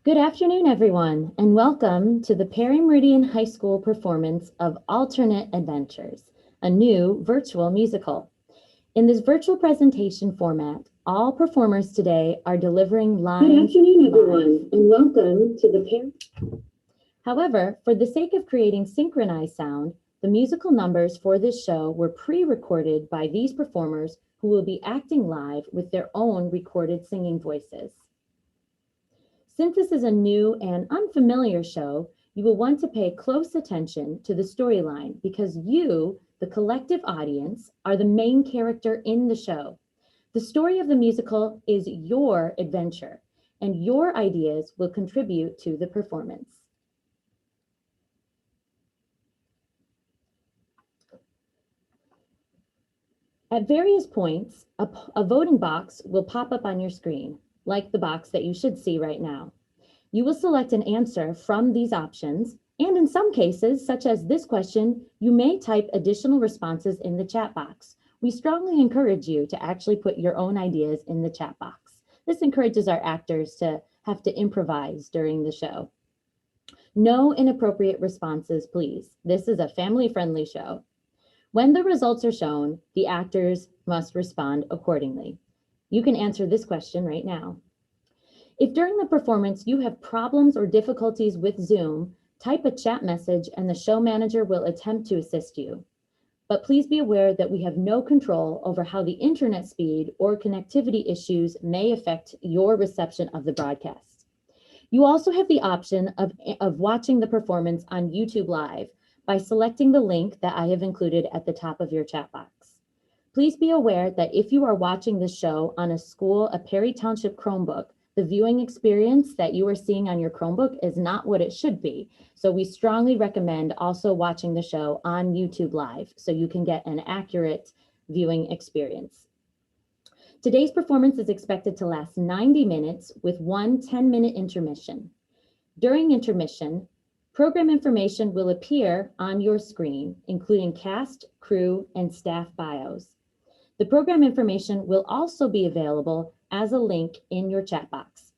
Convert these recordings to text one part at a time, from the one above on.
Good afternoon, everyone, and welcome to the Perry Meridian High School performance of Alternate Adventures, a new virtual musical. In this virtual presentation format, all performers today are delivering lines. Good afternoon, everyone, and welcome to the Perry. However, for the sake of creating synchronized sound, the musical numbers for this show were pre-recorded by these performers who will be acting live with their own recorded singing voices. Since this is a new and unfamiliar show, you will want to pay close attention to the storyline because you, the collective audience, are the main character in the show. The story of the musical is your adventure, and your ideas will contribute to the performance. At various points, a voting box will pop up on your screen, like the box that you should see right now. You will select an answer from these options, and in some cases, such as this question, you may type additional responses in the chat box. We strongly encourage you to actually put your own ideas in the chat box. This encourages our actors to have to improvise during the show. No inappropriate responses, please. This is a family-friendly show. When the results are shown, the actors must respond accordingly. You can answer this question right now. If during the performance you have problems or difficulties with Zoom, type a chat message and the show manager will attempt to assist you. But please be aware that we have no control over how the internet speed or connectivity issues may affect your reception of the broadcast. You also have the option of watching the performance on YouTube Live by selecting the link that I have included at the top of your chat box. Please be aware that if you are watching the show on a Perry Township Chromebook, the viewing experience that you are seeing on your Chromebook is not what it should be. So we strongly recommend also watching the show on YouTube Live so you can get an accurate viewing experience. Today's performance is expected to last 90 minutes with one 10-minute intermission. During intermission, program information will appear on your screen, including cast, crew, and staff bios. The program information will also be available as a link in your chat box.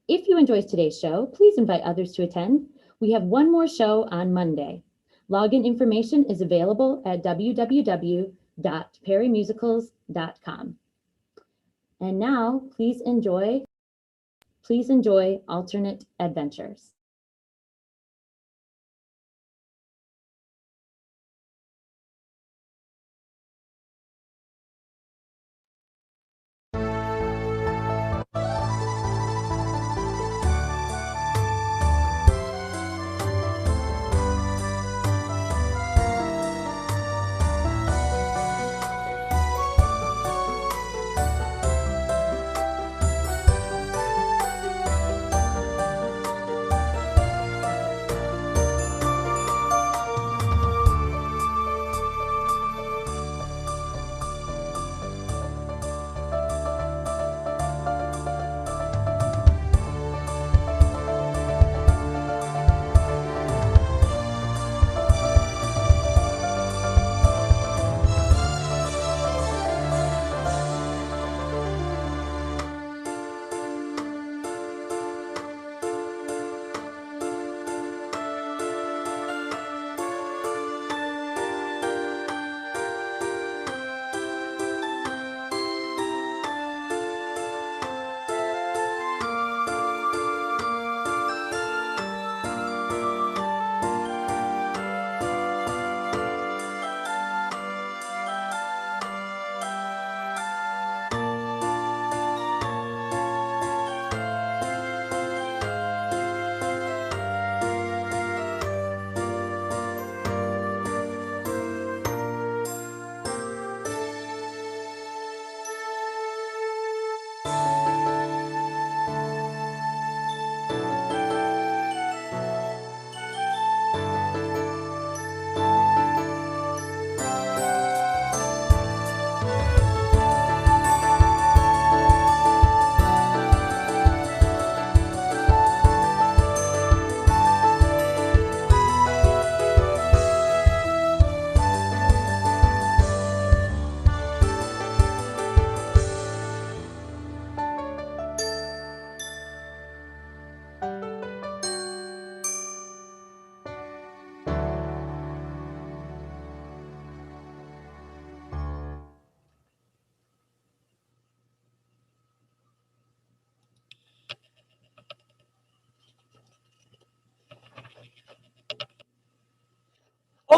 If you enjoyed today's show, please invite others to attend. We have one more show on Monday. Login information is available at www.perrymusicals.com. And now, please enjoy Alternate Adventures.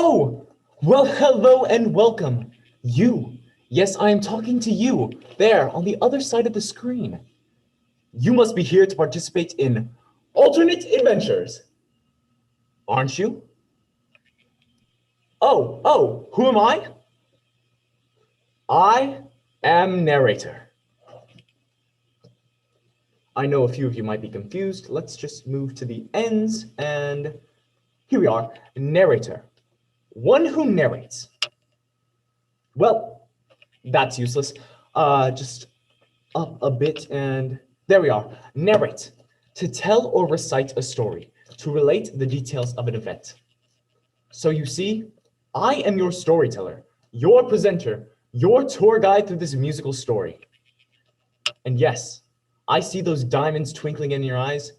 Oh, well, hello and welcome. You. Yes, I am talking to you, there on the other side of the screen. You must be here to participate in alternate adventures, aren't you? Oh, who am I? I am narrator. I know a few of you might be confused. Let's just move to the ends, and here we are, narrator. One who narrates. Well, that's useless. Just up a bit, and there we are. Narrate. To tell or recite a story. To relate the details of an event. So you see, I am your storyteller, your presenter, your tour guide through this musical story. And yes, I see those diamonds twinkling in your eyes.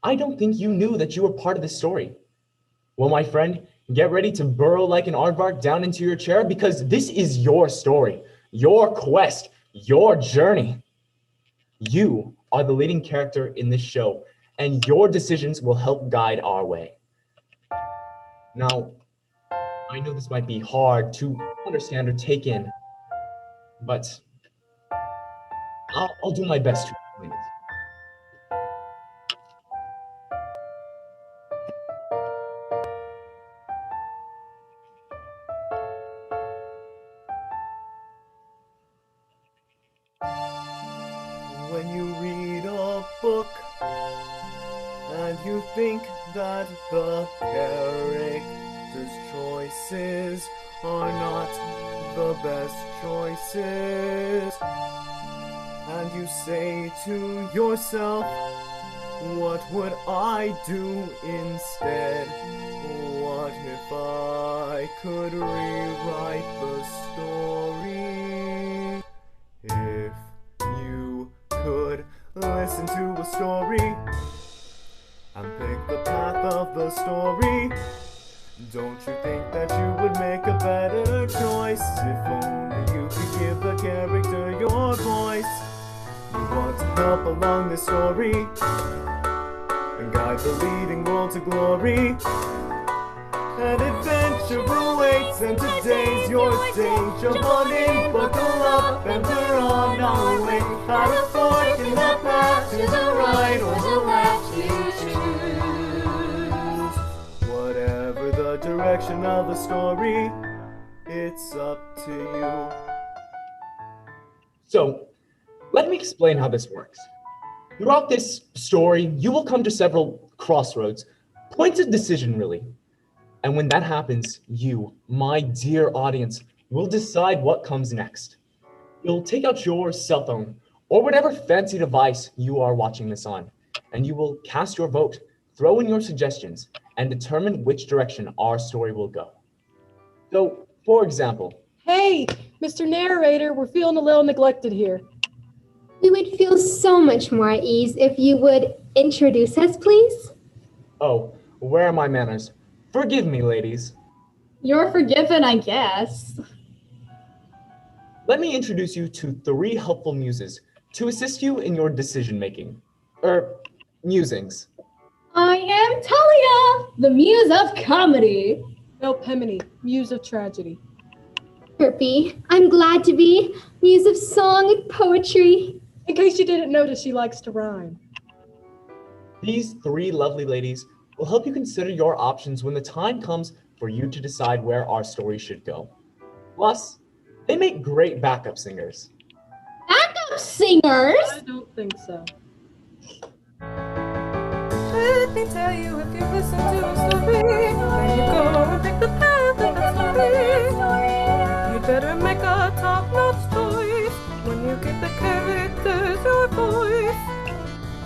I don't think you knew that you were part of this story. Well, my friend, get ready to burrow like an aardvark down into your chair because this is your story, your quest, your journey. You are the leading character in this show, and your decisions will help guide our way. Now, I know this might be hard to understand or take in, but I'll do my best to explain it. When you read a book and you think that the character's choices are not the best choices, and you say to yourself, what would I do instead? What if I could rewrite the story? If you could listen to a story and pick the path of the story, don't you think that you would make a better choice if only you could give the character your voice? You want to help along this story and guide the leading role to glory. An adventure awaits, and today's your day. Jump on in, buckle up, and we're on our way. At a fork in the path, to the right or the left you choose. Whatever the direction of the story, it's up to you. So, let me explain how this works. Throughout this story, you will come to several crossroads, points of decision really. And when that happens, you, my dear audience, will decide what comes next. You'll take out your cell phone or whatever fancy device you are watching this on, and you will cast your vote, throw in your suggestions, and determine which direction our story will go. So, for example, Hey, Mr. Narrator, we're feeling a little neglected here. We would feel so much more at ease if you would introduce us, please. oh, where are my manners? Forgive me, ladies. You're forgiven, I guess. Let me introduce you to 3 helpful muses to assist you in your decision-making. Musings. I am Talia, the muse of comedy. Melpomene, muse of tragedy. Herpy, I'm glad to be muse of song and poetry. In case you didn't notice, she likes to rhyme. These 3 lovely ladies will help you consider your options when the time comes for you to decide where our story should go. Plus, they make great backup singers. Backup singers? I don't think so. Let me tell you, if you listen to a story, then you go and pick the path of that story. You better make a top-notch choice when you give the characters your voice.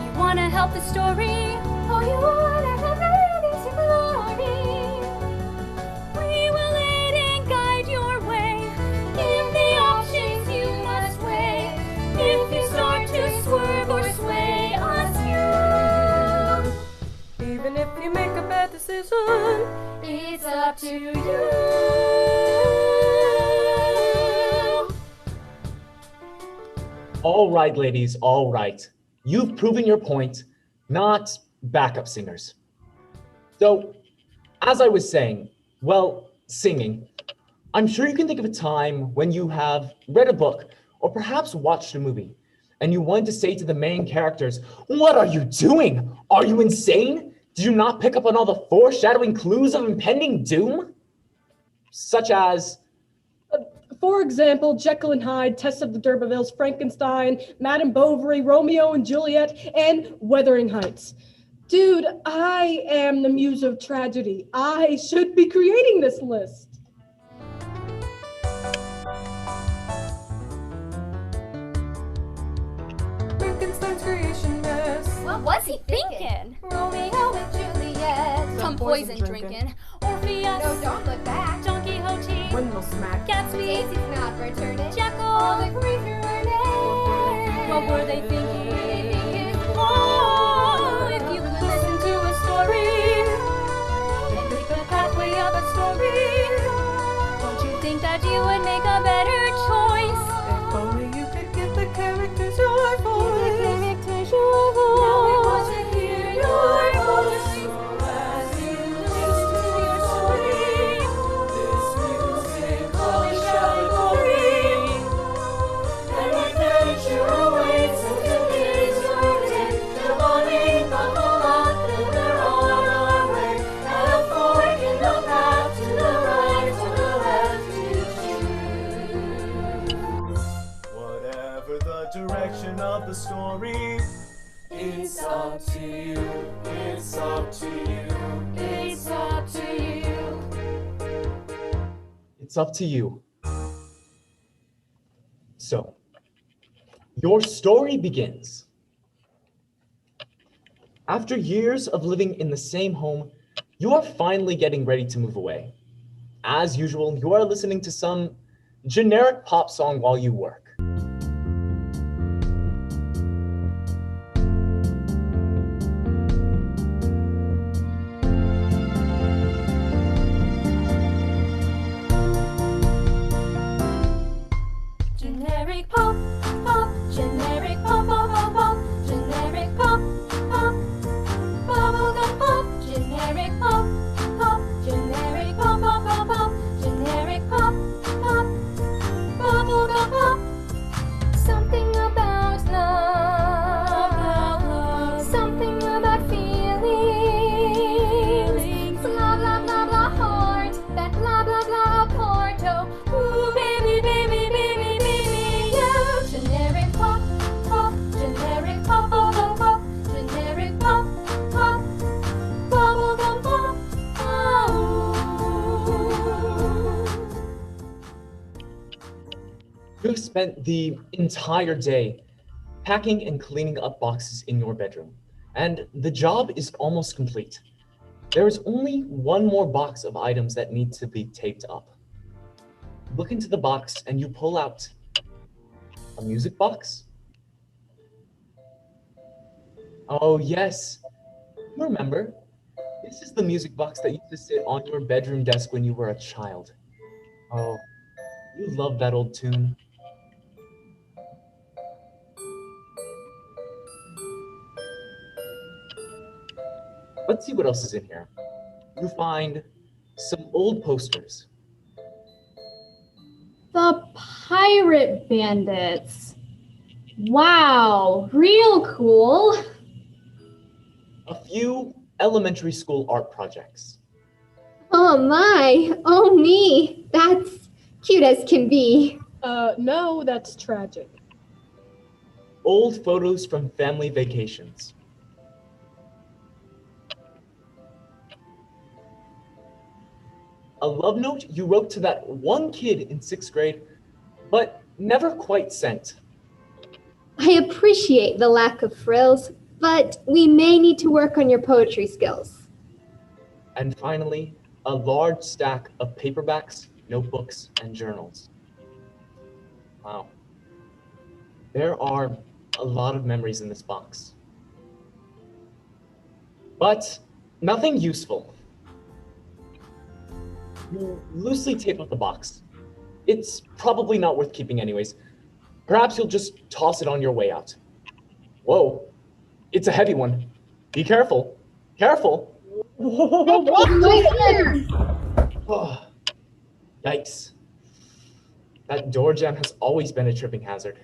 You wanna help the story? Oh, you wanna help it to glory? We will aid and guide your way. Give the options you must weigh. If you start to swerve or sway us, Even if you make a bad decision, it's up to you. All right, ladies, all right. You've proven your point, not backup singers. So, as I was saying, well, singing. I'm sure you can think of a time when you have read a book or perhaps watched a movie and you wanted to say to the main characters, "What are you doing? Are you insane? Did you not pick up on all the foreshadowing clues of impending doom?" Such as, For example, Jekyll and Hyde, Tess of the D'Urbervilles, Frankenstein, Madame Bovary, Romeo and Juliet, and Wuthering Heights. Dude, I am the muse of tragedy. I should be creating this list. Frankenstein's creation mess. What was he thinking? Romeo and Juliet. Some poison drinking. Orpheus. No, don't look back. Don Quixote. Windmill smack. Gatsby. Daisy's not returning. All Jekyll. the creatures were named. What were they thinking? Oh, if you could listen to a story and make a pathway of a story, don't you think that you would make a better choice? If only you could give the characters your voice. Now we want to hear your voice. As you listen to your story, this music all shall glory. An adventure awaits until it is your day. The morning buckle up and we're on our way. At a fork in the path, to the right, to the left, you choose. Whatever the direction of the story, it's up to you, it's up to you, it's up to you. it's up to you. So, your story begins. After years of living in the same home, you are finally getting ready to move away. As usual, you are listening to some generic pop song while you work. Generic pop, pop, generic pop, pop, pop, pop, generic pop, pop, bubblegum pop, generic pop, pop, generic pop, pop, pop, pop, generic pop, pop, bubblegum pop. Something about love, something about feelings, blah blah blah blah heart, that blah blah blah Porto. Ooh baby, baby, baby, baby, yeah. Generic pop, pop, generic pop, pop, pop, pop, generic pop, pop, bubblegum pop. Oh. You've spent the entire day packing and cleaning up boxes in your bedroom, and the job is almost complete. There is only one more box of items that need to be taped up. Look into the box and you pull out a music box. Oh yes, you remember, this is the music box that used to sit on your bedroom desk when you were a child. Oh, you love that old tune. Let's see what else is in here. You find some old posters. The Pirate Bandits. Wow, real cool. A few elementary school art projects. Oh my, oh me. That's cute as can be. No, that's tragic. Old photos from family vacations. A love note you wrote to that one kid in 6th grade, but never quite sent. I appreciate the lack of frills, but we may need to work on your poetry skills. And finally, a large stack of paperbacks, notebooks, and journals. Wow. There are a lot of memories in this box. But nothing useful. You loosely tape up the box. It's probably not worth keeping anyways. Perhaps you'll just toss it on your way out. Whoa, it's a heavy one. Be careful. Careful. Whoa, Oh, Yikes. That door jamb has always been a tripping hazard.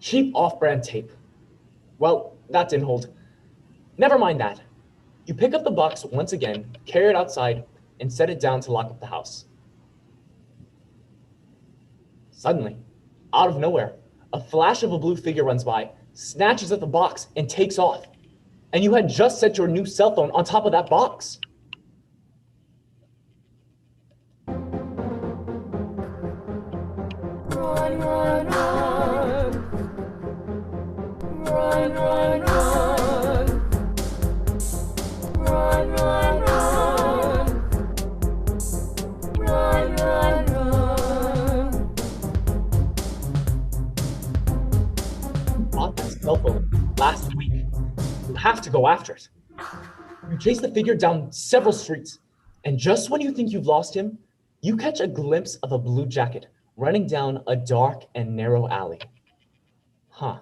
Cheap off-brand tape. Well, that didn't hold. Never mind that. You pick up the box once again, carry it outside, and set it down to lock up the house. Suddenly, out of nowhere, a flash of a blue figure runs by, snatches at the box, and takes off. And you had just set your new cell phone on top of that box. Run, run, run. Run, run, run. Run, run, run. Run, run, run. You bought that cell phone last week. You have to go after it. You chase the figure down several streets, and just when you think you've lost him, you catch a glimpse of a blue jacket running down a dark and narrow alley. Huh,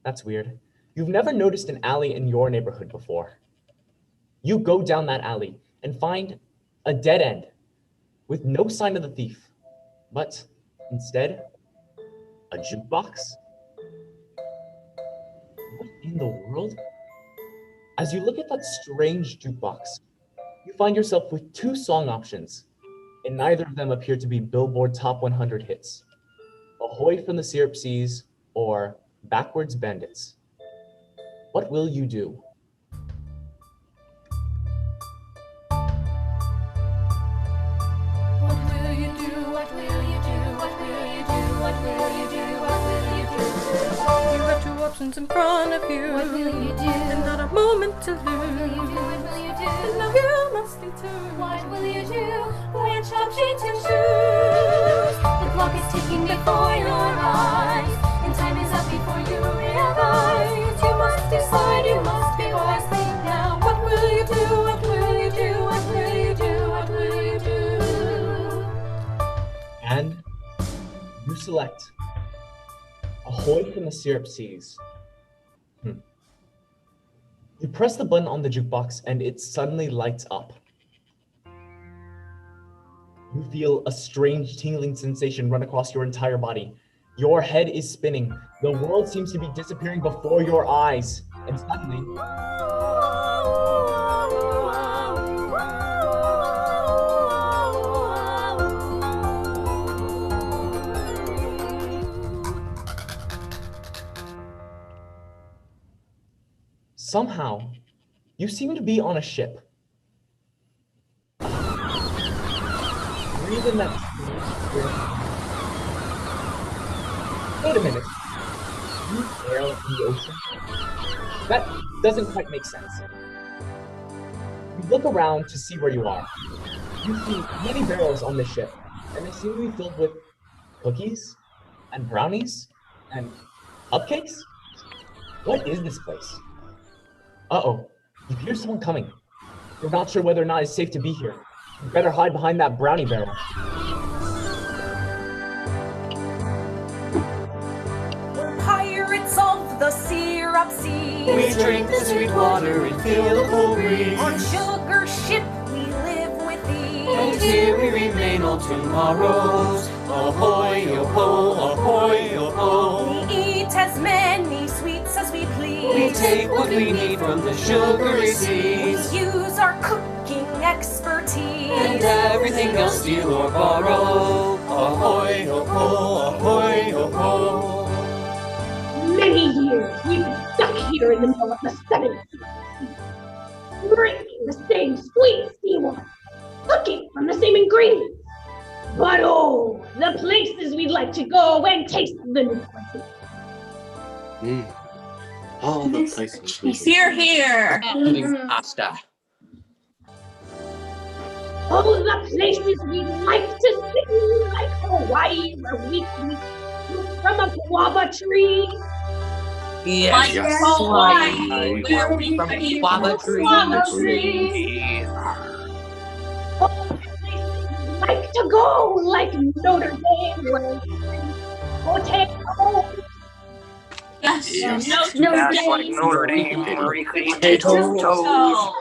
that's weird. You've never noticed an alley in your neighborhood before. You go down that alley and find a dead end with no sign of the thief, but instead, a jukebox? What in the world? As you look at that strange jukebox, you find yourself with two song options, and neither of them appear to be Billboard Top 100 hits. Ahoy from the Syrup Seas or Backwards Bandits. What will you do? What will you do? What will you do? What will you do? What will you do? What will you do? You have two options in front of you. What will you do? And not a moment to lose. What will you do? What will you do? And now you must determine. What will you do? Which option to choose? The clock is ticking before your eyes, and time is up before you realize. You must decide, you must be wise. Think now. What will you do? What will you do? What will you do? What will you do? And you select Ahoy from the Syrup Seas. You press the button on the jukebox and it suddenly lights up. You feel a strange tingling sensation run across your entire body. Your head is spinning. The world seems to be disappearing before your eyes. And suddenly, somehow, you seem to be on a ship. Breathe in that strange air. Wait a minute. You air in the ocean? That doesn't quite make sense. You look around to see where you are. You see many barrels on this ship, and they seem to be filled with cookies and brownies and cupcakes. What is this place? Uh-oh, you hear someone coming. You're not sure whether or not it's safe to be here. You better hide behind that brownie barrel. We're pirates of the syrup seas. We drink the sweet water and feel the cool breeze. On sugar ship we live with ease. And here we remain all tomorrows. Ahoy, yo ho, ahoy, yo ho. We eat as many sweets as we please. We take what we need from the sugary seas. We use our cooking expertise. And everything else steal or borrow. Ahoy, ho ho, ahoy, ho ho. Many years we've been stuck here in the middle of the seven seas, drinking the same sweet seawater, cooking from the same ingredients. But oh, the places we'd like to go and taste the new places. All the places. Here, here. Pasta. Oh, the places we'd like to see, like Hawaii, where we can eat fruit from a guava tree. Yes, Yes. Hawaii, where we from eat guava from tree. guava tree. Oh, the places we'd like to go, like Notre Dame, where we drink potatoes. Yes, Yes. no, That's like Notre Dame. Potato toast.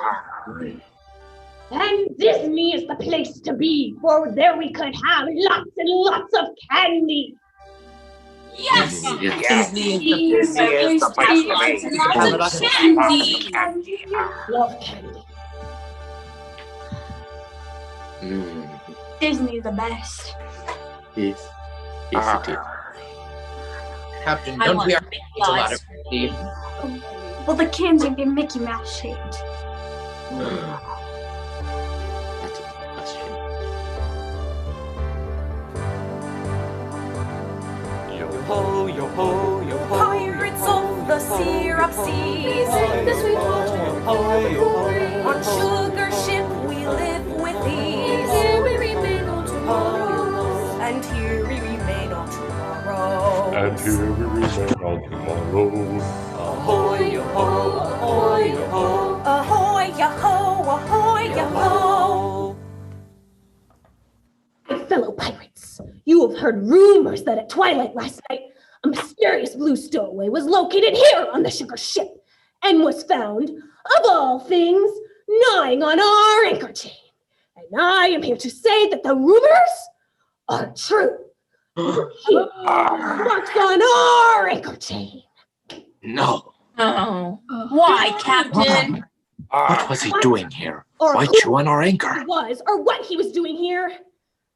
And Disney is the place to be, for there we could have lots and lots of candy. Yes! Disney is the place to be. Lots of candy! Love candy. Disney is the best. Yes. Yes, it is. Captain, I don't want we are Mickey a lot of Mouse. candy? Well, the cans are Mickey Mouse shaped. That's a good question. Yo ho, yo ho, yo ho. Pirates of the syrup seas. The sweet water. On sugar ship we live with ease. Here we remain on tomorrow. And here we remain on tomorrow. And here we remain on tomorrow. Ahoy, yo ho, ahoy, yo ho. Ahoy, ya-ho, ahoy, ya-ho. My fellow pirates, you have heard rumors that at twilight last night, a mysterious blue stowaway was located here on the sugar ship and was found, of all things, gnawing on our anchor chain. And I am here to say that the rumors are true. He marks on our anchor chain. No. Oh. Why, Captain? What was he doing here? Or Why who chew on our he anchor? was, or what he was doing here,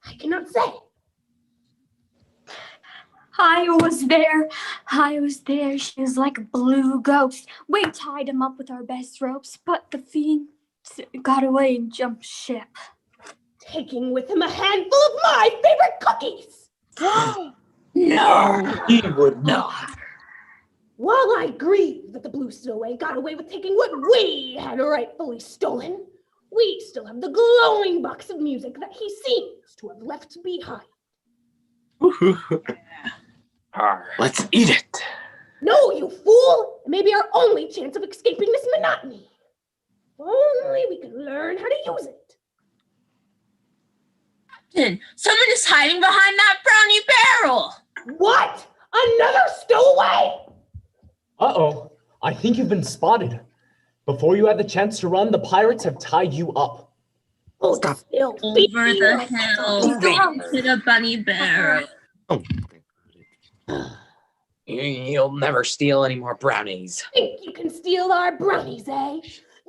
I cannot say. I was there. She was like a blue ghost. We tied him up with our best ropes, but the fiend got away and jumped ship. Taking with him a handful of my favorite cookies. No. He would not. While I grieve that the blue stowaway got away with taking what we had rightfully stolen, we still have the glowing box of music that he seems to have left behind. Let's eat it. No, you fool! It may be our only chance of escaping this monotony. If only we could learn how to use it. Captain, someone is hiding behind that brownie barrel. What? Another stowaway? Uh-oh. I think you've been spotted. Before you had the chance to run, the pirates have tied you up. Oh, Stop. still Over the hill, down to the bunny barrel. You'll never steal any more brownies. Think you can steal our brownies, eh?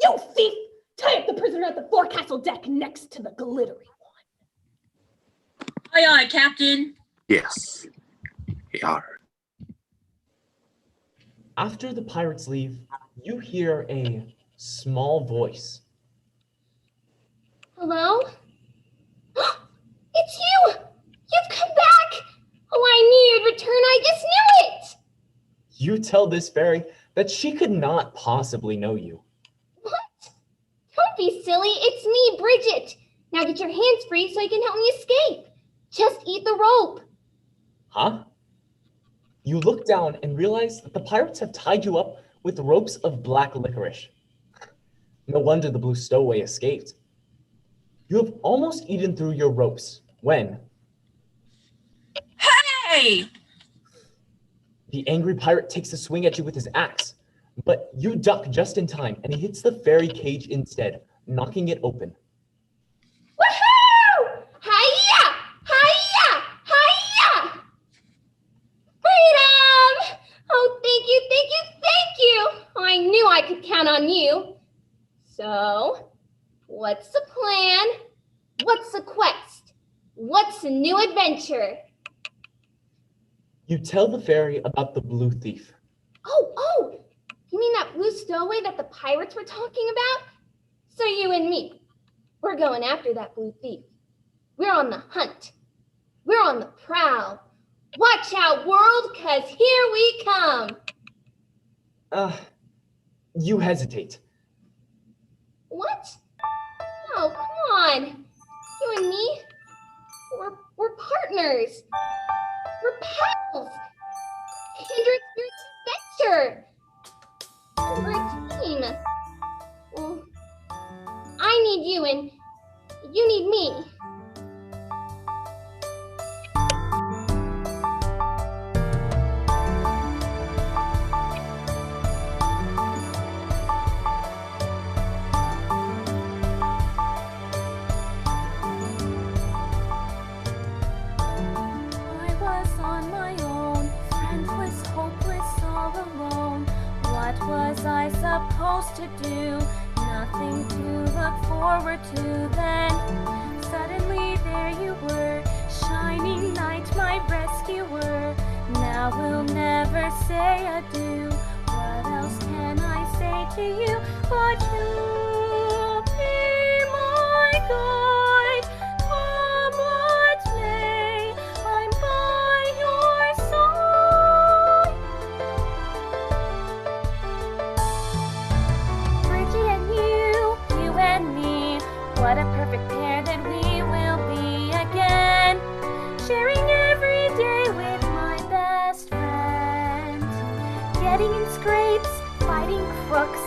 You thief! Tie up the prisoner at the forecastle deck next to the glittery one. Aye, aye, Captain. Yes. We are. After the pirates leave, you hear a small voice. Hello? It's you! You've come back! Oh, I knew you'd return. I just knew it! You tell this fairy that she could not possibly know you. What? Don't be silly. It's me, Bridget. Now get your hands free so you can help me escape. Just eat the rope. Huh? You look down and realize that the pirates have tied you up with ropes of black licorice. No wonder the blue stowaway escaped. You have almost eaten through your ropes when Hey! the angry pirate takes a swing at you with his axe, but you duck just in time and he hits the fairy cage instead, knocking it open. Woohoo! Hiya! Hiya! Hiya! Freedom! Oh, thank you, thank you, thank you! I knew I could count on you. So, what's the plan? What's the quest? What's the new adventure? You tell the fairy about the blue thief. Oh, you mean that blue stowaway that the pirates were talking about? So you and me, we're going after that blue thief. We're on the hunt. We're on the prowl. Watch out, world, 'cause here we come. You hesitate. What? Oh, come on. You and me, we're partners. We're pals. Kindred spirit adventure. We're a team. Well, I need you and you need me. all alone. What was I supposed to do? Nothing to look forward to then. Suddenly there you were, shining knight, my rescuer. Now we'll never say adieu. What else can I say to you but you'll be my guide? Come what may, I'm by your side. Bridget and you and me, what a perfect pair that we will be again. Sharing every day with my best friend. Getting in scrapes, fighting crooks,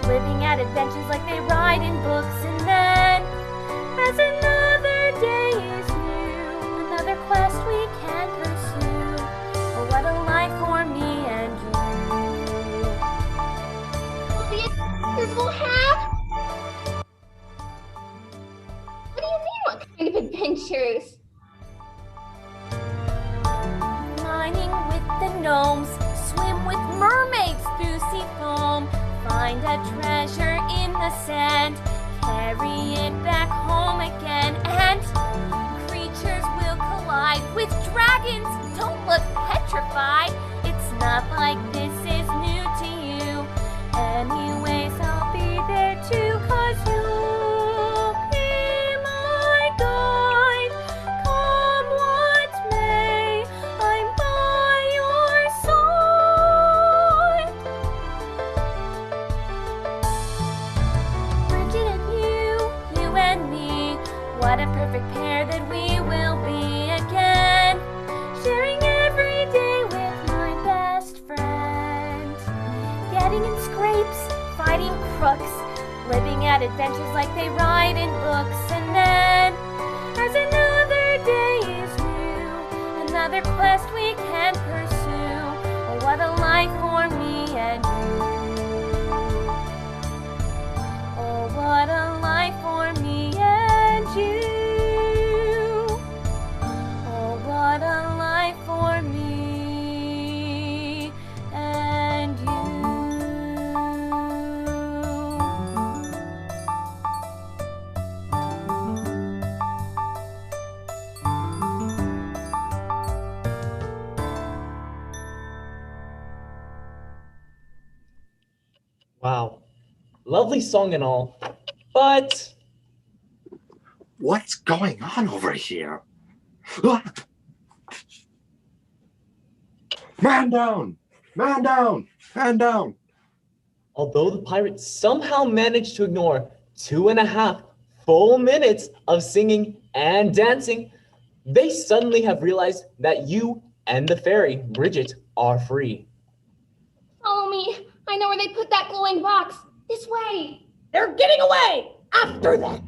living out adventures like they write in books. And then, as another day is new, another quest we can pursue. Oh, what a life for me and you. The adventures we'll have? What do you mean, what kind of adventures? Mining with the gnomes, swim with mermaids through sea foam, find a treasure in the sand, carry it back home again, and creatures will collide with dragons. Don't look petrified, it's not like this is new to you. Anyways, I'll be there too, 'cause you'll be my guide. Come what may, I'm by your side. Bridget and you and me, what a perfect pair that we will be again. Sharing every day with my best friend. Getting in scrapes, fighting crooks, living out adventures like they write in books. And then, as another day is new, another quest we can pursue. Oh, what a life for me and you. Oh, what a life for me and you. Oh, what a life for me and you. Wow. Lovely song and all, but What's going on over here? Ah! Man down! Man down! Man down! although the pirates somehow managed to ignore 2.5 full minutes of singing and dancing, they suddenly have realized that you and the fairy, Bridget, are free. Follow me. I know where they put that glowing box. This way. They're getting away! After them!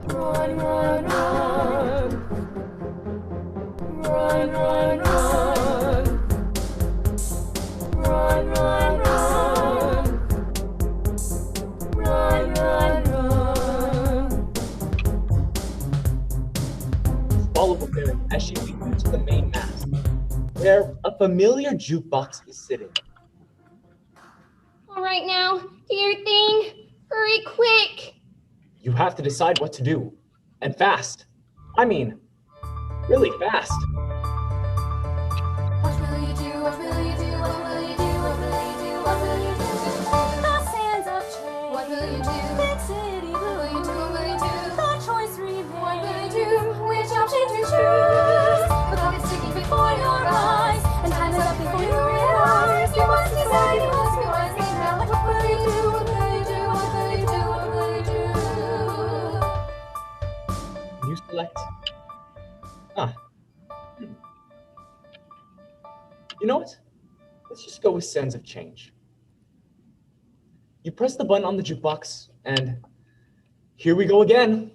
Run, run, run. Run, run, run. Run, run, run. Run, run, run. Follow the fairy as she leads you to the main mast, where a familiar jukebox is sitting. All right now, do your thing. Hurry quick. You have to decide what to do, and fast. I mean, really fast. What will you do? What will you do? What will you do? What will you do? What will you do? The sands of change. What will you do? Big city. What will you do? What will you do? The choice remains. What will you do? Which option to choose? The clock is ticking before your eyes, and time is up before you realize. You must decide. You must be wise now. What will you do? What will you do? What will you do? What will you do? You select. You know what? Let's just go with Sands of Change. You press the button on the jukebox, and here we go again.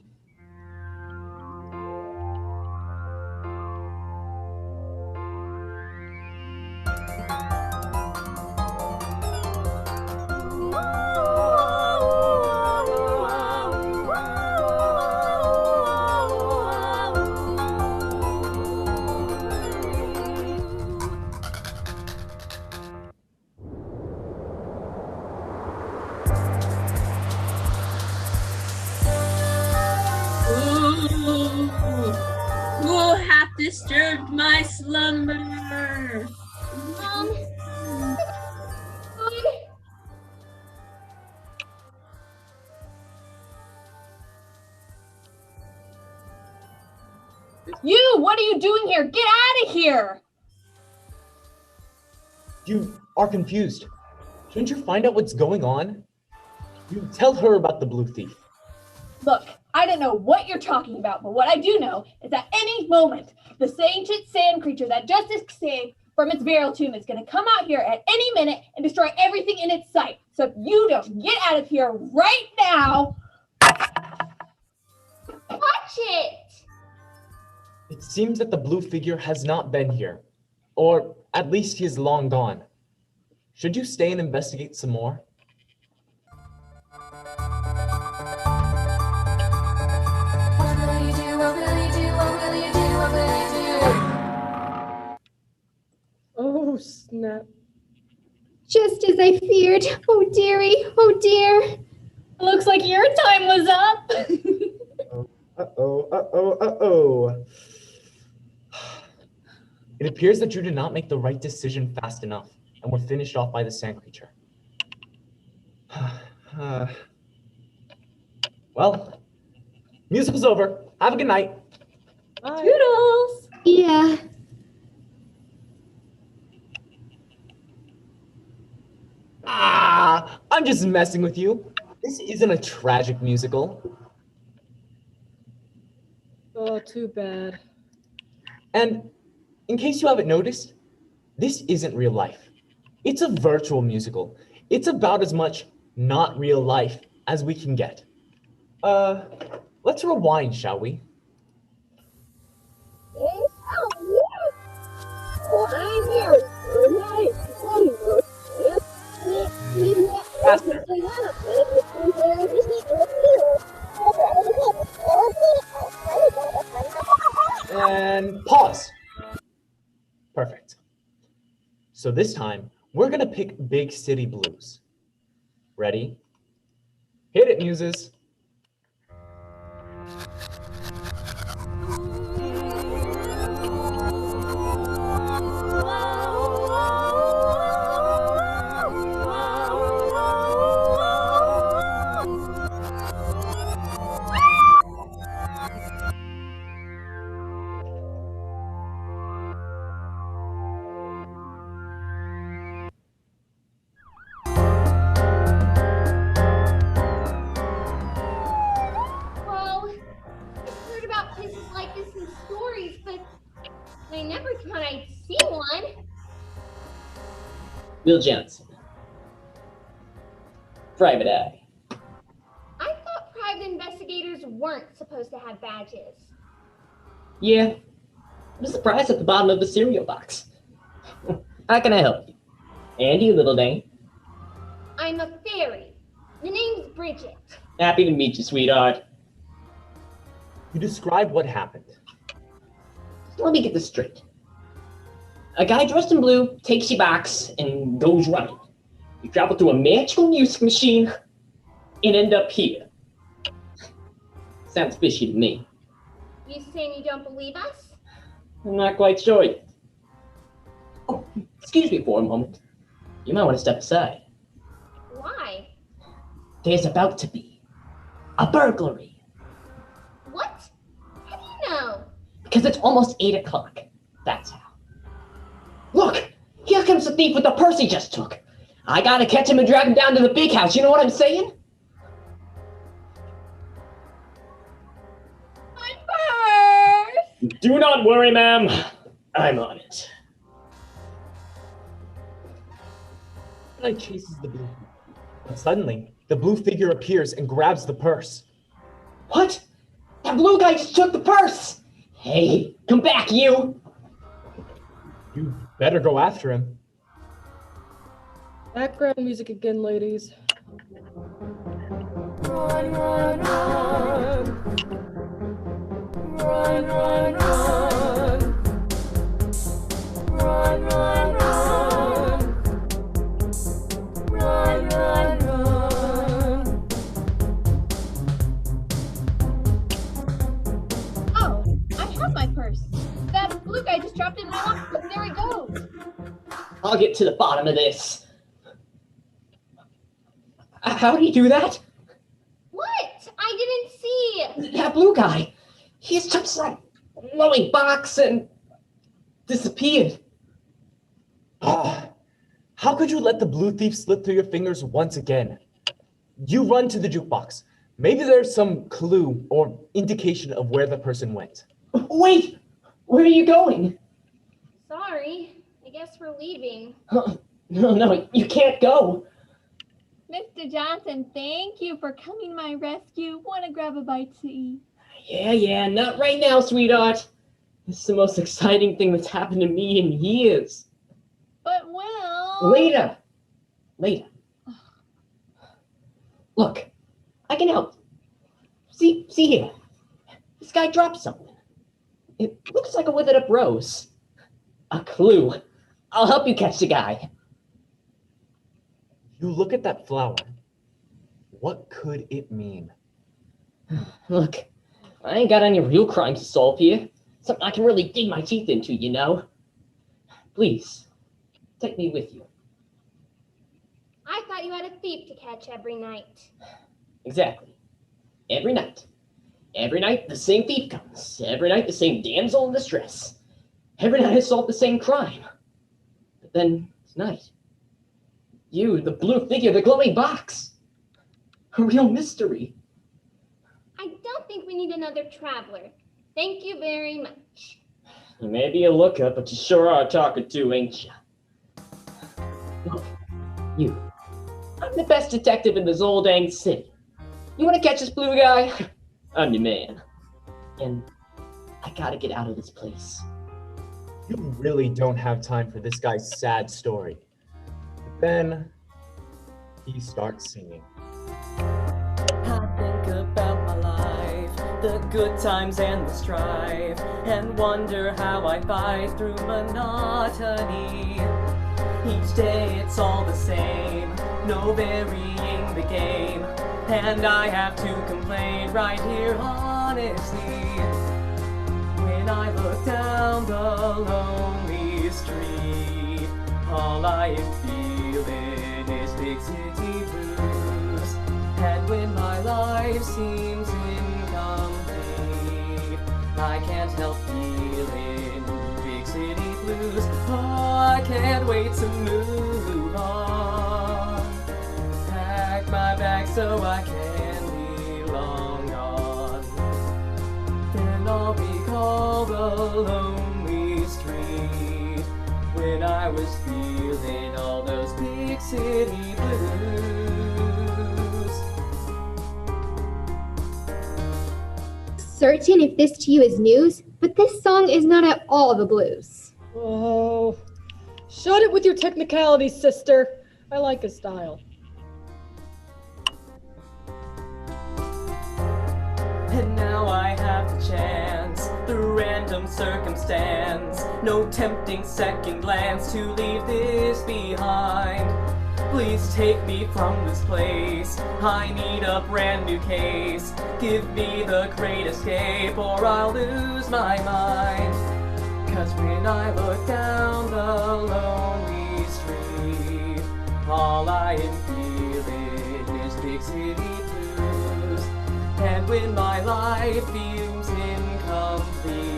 doing here? Get out of here! You are confused. Shouldn't you find out what's going on? You tell her about the blue thief. Look, I don't know what you're talking about, but what I do know is that any moment, the ancient sand creature that just escaped from its burial tomb is going to come out here at any minute and destroy everything in its sight. So if you don't get out of here right now... Watch it! It seems that the blue figure has not been here. Or at least he is long gone. Should you stay and investigate some more? What will you do? What will you do? What will you do? What will you do? Oh, snap. Just as I feared. Oh, dearie. Oh, dear. Looks like your time was up. Uh-oh. It appears that you did not make the right decision fast enough and were finished off by the sand creature. Well, musical's over. Have a good night. Bye. Toodles! Yeah. I'm just messing with you. This isn't a tragic musical. Oh, too bad. And in case you haven't noticed, this isn't real life. It's a virtual musical. It's about as much not real life as we can get. Let's rewind, shall we? Faster. And pause. Perfect. So this time, we're gonna pick Big City Blues. Ready? Hit it, muses. Well, I've heard about places like this in stories, but I never thought I'd see one. Will Johnson. Private Eye. I thought private investigators weren't supposed to have badges. Yeah. I'm surprised at the bottom of the cereal box. How can I help you? And you, little Dane. I'm a fairy. The name's Bridget. Happy to meet you, sweetheart. You describe what happened. Let me get this straight. A guy dressed in blue takes your box and goes running. You travel through a magical music machine and end up here. Sounds fishy to me. You saying you don't believe us? I'm not quite sure yet. Oh, excuse me for a moment. You might want to step aside. Why? There's about to be a burglary. What? How do you know? Because it's almost 8 o'clock. That's how. Look! Here comes the thief with the purse he just took. I gotta catch him and drag him down to the big house. You know what I'm saying? My purse! Do not worry, ma'am. I'm on it. Night chases the blue. But suddenly, the blue figure appears and grabs the purse. What? That blue guy just took the purse! Hey, come back, you! You better go after him. Background music again, ladies. Run, run, run. Run, run, run. Run, run, run. Run, run, run. Oh, I have my purse. That blue guy just dropped it in my locker, and there he goes. I'll get to the bottom of this. How did he do that? What? I didn't see. That blue guy. He has such that glowing box and disappeared. Ah, how could you let the blue thief slip through your fingers once again? You run to the jukebox. Maybe there's some clue or indication of where the person went. Wait! Where are you going? Sorry, I guess we're leaving. No, you can't go. Mr. Johnson, thank you for coming to my rescue. Want to grab a bite to eat? Yeah, not right now, sweetheart. This is the most exciting thing that's happened to me in years. But Will... Later. Look, I can help. See here. This guy dropped something. It looks like a withered up rose. A clue. I'll help you catch the guy. You look at that flower. What could it mean? Look, I ain't got any real crimes to solve here. Something I can really dig my teeth into, you know? Please, take me with you. I thought you had a thief to catch every night. Exactly. Every night. Every night, the same thief comes. Every night, the same damsel in distress. Every night, I solve the same crime. But then, tonight, you, the blue figure, the glowing box. A real mystery. I don't think we need another traveler. Thank you very much. You may be a looker, but you sure are a talker too, ain't you? Look, you. I'm the best detective in this old dang city. You want to catch this blue guy? I'm your man. And I gotta get out of this place. You really don't have time for this guy's sad story. But then he starts singing. I think about my life, the good times and the strife, and wonder how I fight through monotony. Each day it's all the same, no varying the game, and I have to complain right here honestly. When I look down the lonely street, all I am feeling is big city blues. And when my life seems incomplete, I can't help feeling big city blues. Oh, I can't wait to move on. Pack my bag so I can be long gone. Then I'll be called a lonely street when I was feeling all those big city blues. Certain if this to you is news, but this song is not at all the blues. Oh, shut it with your technicalities, sister. I like his style. And now I have the chance, through random circumstance, no tempting second glance to leave this behind. Please take me from this place, I need a brand new case. Give me the great escape or I'll lose my mind. 'Cause when I look down the lonely street, all I am feeling is big city blues. And when my life feels incomplete,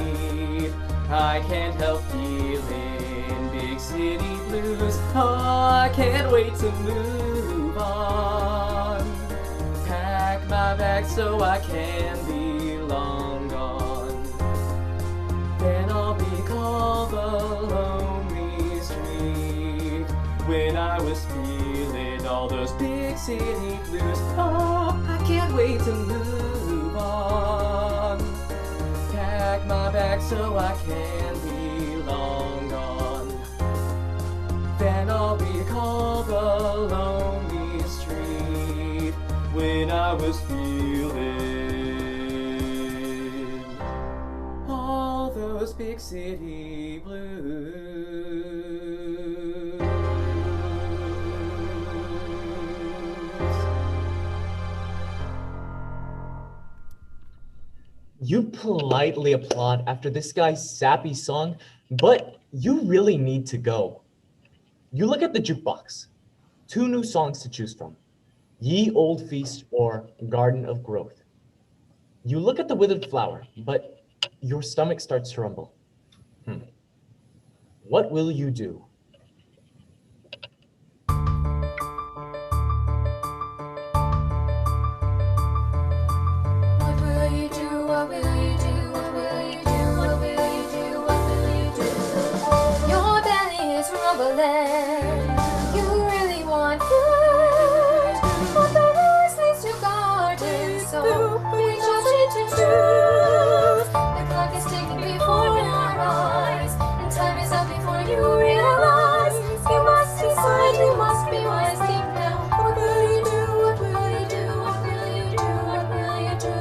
I can't help feeling big city blues. Oh, I can't wait to move on. Pack my bag so I can be long gone. Then I'll be called the lonely street when I was feeling all those big city blues. Oh, I can't wait to move on. Pack my bag so I can be long gone. Then I'll be called the lonely street when I was feeling all those big city blues. You politely applaud after this guy's sappy song, but you really need to go. You look at the jukebox. 2 new songs to choose from. Ye Old Feast or Garden of Growth. You look at the withered flower, but your stomach starts to rumble. What will you do? What will you do? What will you do? What will you do? What will you do? What will you do? Your belly is rumbling. You really want food, but the voice leads to garden, so we just need to choose. The clock is ticking before your eyes, and time is up before you realize. You must decide, you must be wise. Think now. What will you do? What will you do? What will you do? What will you do?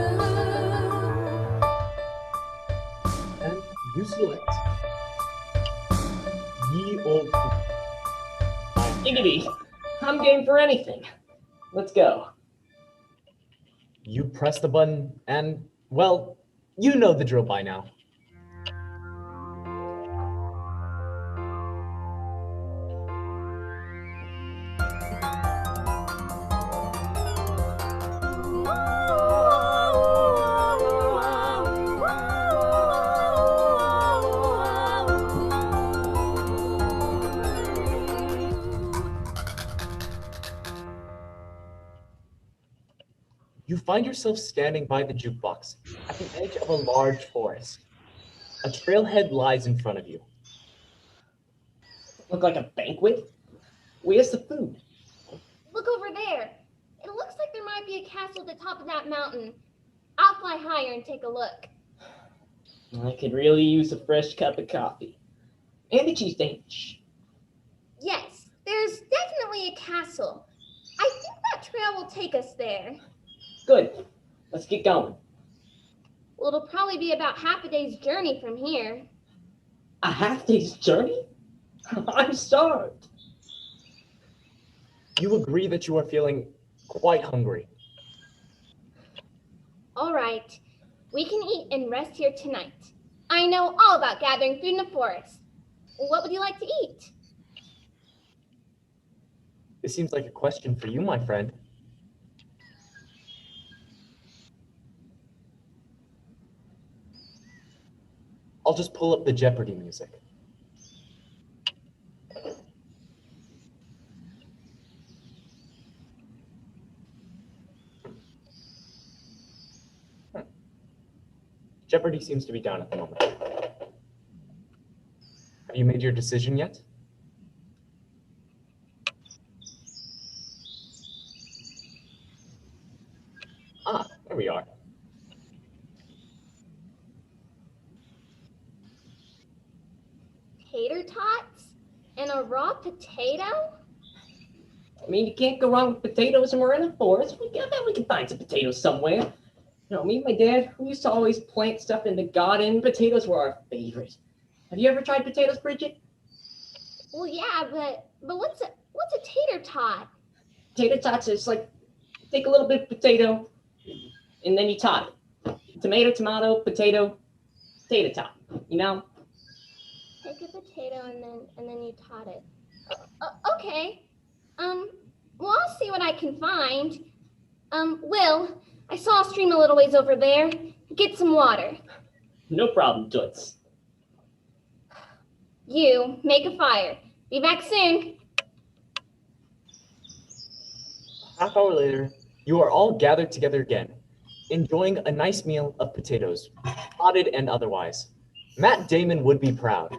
And you select Ye Old Fool. Giggity, I'm game for anything. Let's go. You press the button and, well, you know the drill by now. You find yourself standing by the jukebox at the edge of a large forest. A trailhead lies in front of you. Look like a banquet? Where's the food? Look over there. It looks like there might be a castle at the top of that mountain. I'll fly higher and take a look. I could really use a fresh cup of coffee. And a cheese sandwich. Yes, there's definitely a castle. I think that trail will take us there. Good. Let's get going. Well, it'll probably be about half a day's journey from here. A half day's journey? I'm starved. You agree that you are feeling quite hungry. All right, we can eat and rest here tonight. I know all about gathering food in the forest. What would you like to eat? This seems like a question for you, my friend. I'll just pull up the Jeopardy music. Jeopardy seems to be down at the moment. Have you made your decision yet? Ah, there we are. Tater tots and a raw potato? I mean, you can't go wrong with potatoes, and we're in a forest. I bet we can find some potatoes somewhere. You know, me and my dad, we used to always plant stuff in the garden. Potatoes were our favorite. Have you ever tried potatoes, Bridget? Well, yeah, but what's a tater tot? Tater tots is like, take a little bit of potato, and then you tot it. Tomato, potato, tater tot, you know? Take a potato and then you tot it. Okay. Well, I'll see what I can find. Will, I saw a stream a little ways over there. Get some water. No problem, Toots. You make a fire. Be back soon. Half hour later, you are all gathered together again, enjoying a nice meal of potatoes, potted and otherwise. Matt Damon would be proud.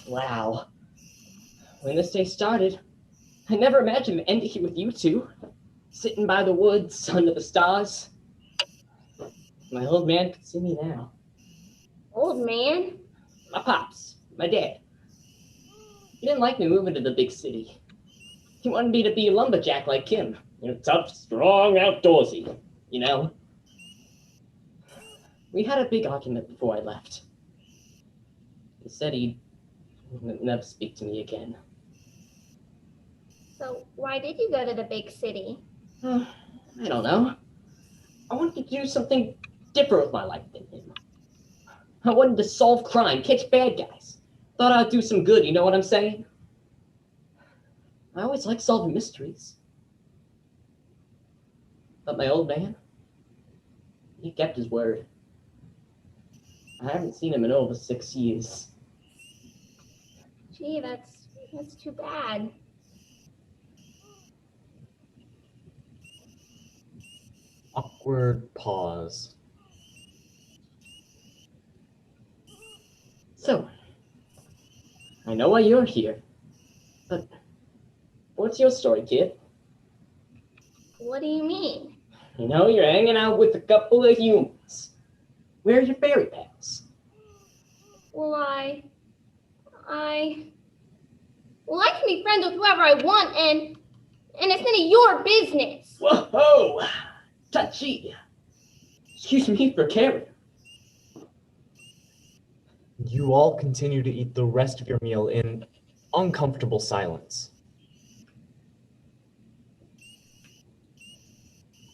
Wow. When this day started, I never imagined ending it with you two, sitting by the woods under the stars. My old man could see me now. Old man? My pops, my dad. He didn't like me moving to the big city. He wanted me to be a lumberjack like him. You know, tough, strong, outdoorsy, you know? We had a big argument before I left. He said he'd never speak to me again. So why did you go to the big city? I don't know. I wanted to do something different with my life than him. I wanted to solve crime, catch bad guys. Thought I'd do some good, you know what I'm saying? I always like solving mysteries. But my old man, He kept his word. I haven't seen him in over 6 years. Gee, that's too bad. Awkward pause. So, I know why you're here, but what's your story, kid? What do you mean? You know, you're hanging out with a couple of humans. Where are your fairy pals? Well, well, I can be friends with whoever I want, and it's none of your business. Whoa! Touchy! Excuse me for caring. You all continue to eat the rest of your meal in uncomfortable silence.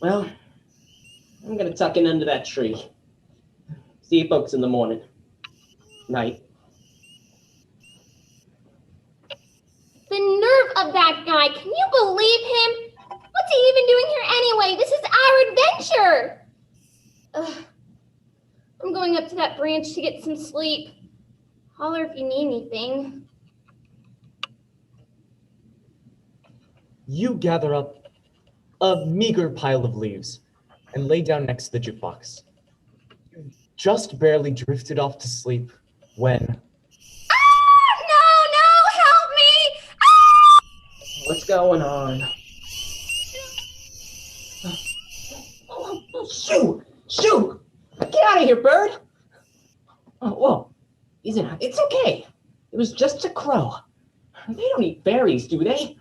Well, I'm gonna tuck in under that tree. See you folks in the morning. Night. The nerve of that guy! Can you believe him? What's he even doing here anyway? This is our adventure! Ugh. I'm going up to that branch to get some sleep. Holler if you need anything. You gather up a meager pile of leaves and lay down next to the jukebox. You just barely drifted off to sleep when... No, help me! Ah! What's going on? Shoo! Shoo! Get out of here, bird! Oh, whoa. It's okay. It was just a crow. They don't eat berries, do they?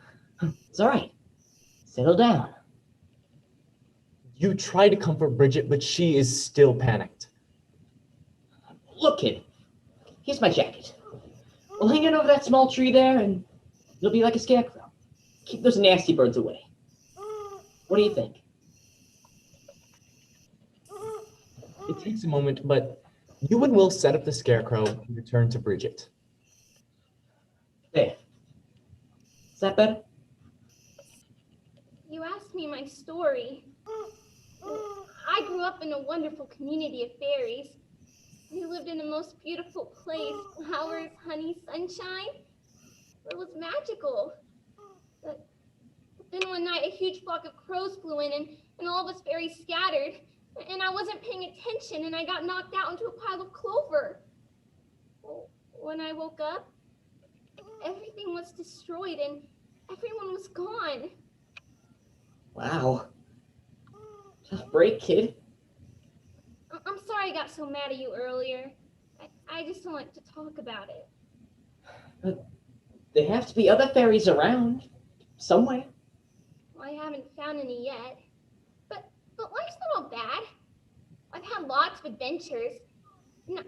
It's all right. Settle down. You try to comfort Bridget, but she is still panicked. Look, kid. Here's my jacket. We'll hang it over that small tree there, and it'll be like a scarecrow. Keep those nasty birds away. What do you think? It takes a moment, but you and Will set up the scarecrow and return to Bridget. There. Is that better? You asked me my story. I grew up in a wonderful community of fairies. We lived in the most beautiful place, flowers, honey, sunshine. It was magical. But then one night, a huge flock of crows flew in, and all of us fairies scattered. And I wasn't paying attention, and I got knocked out into a pile of clover. When I woke up, everything was destroyed, and everyone was gone. Wow. Tough break, kid. I'm sorry I got so mad at you earlier. I just don't like to talk about it. But there have to be other fairies around. Somewhere. Well, I haven't found any yet. But life's not all bad. I've had lots of adventures.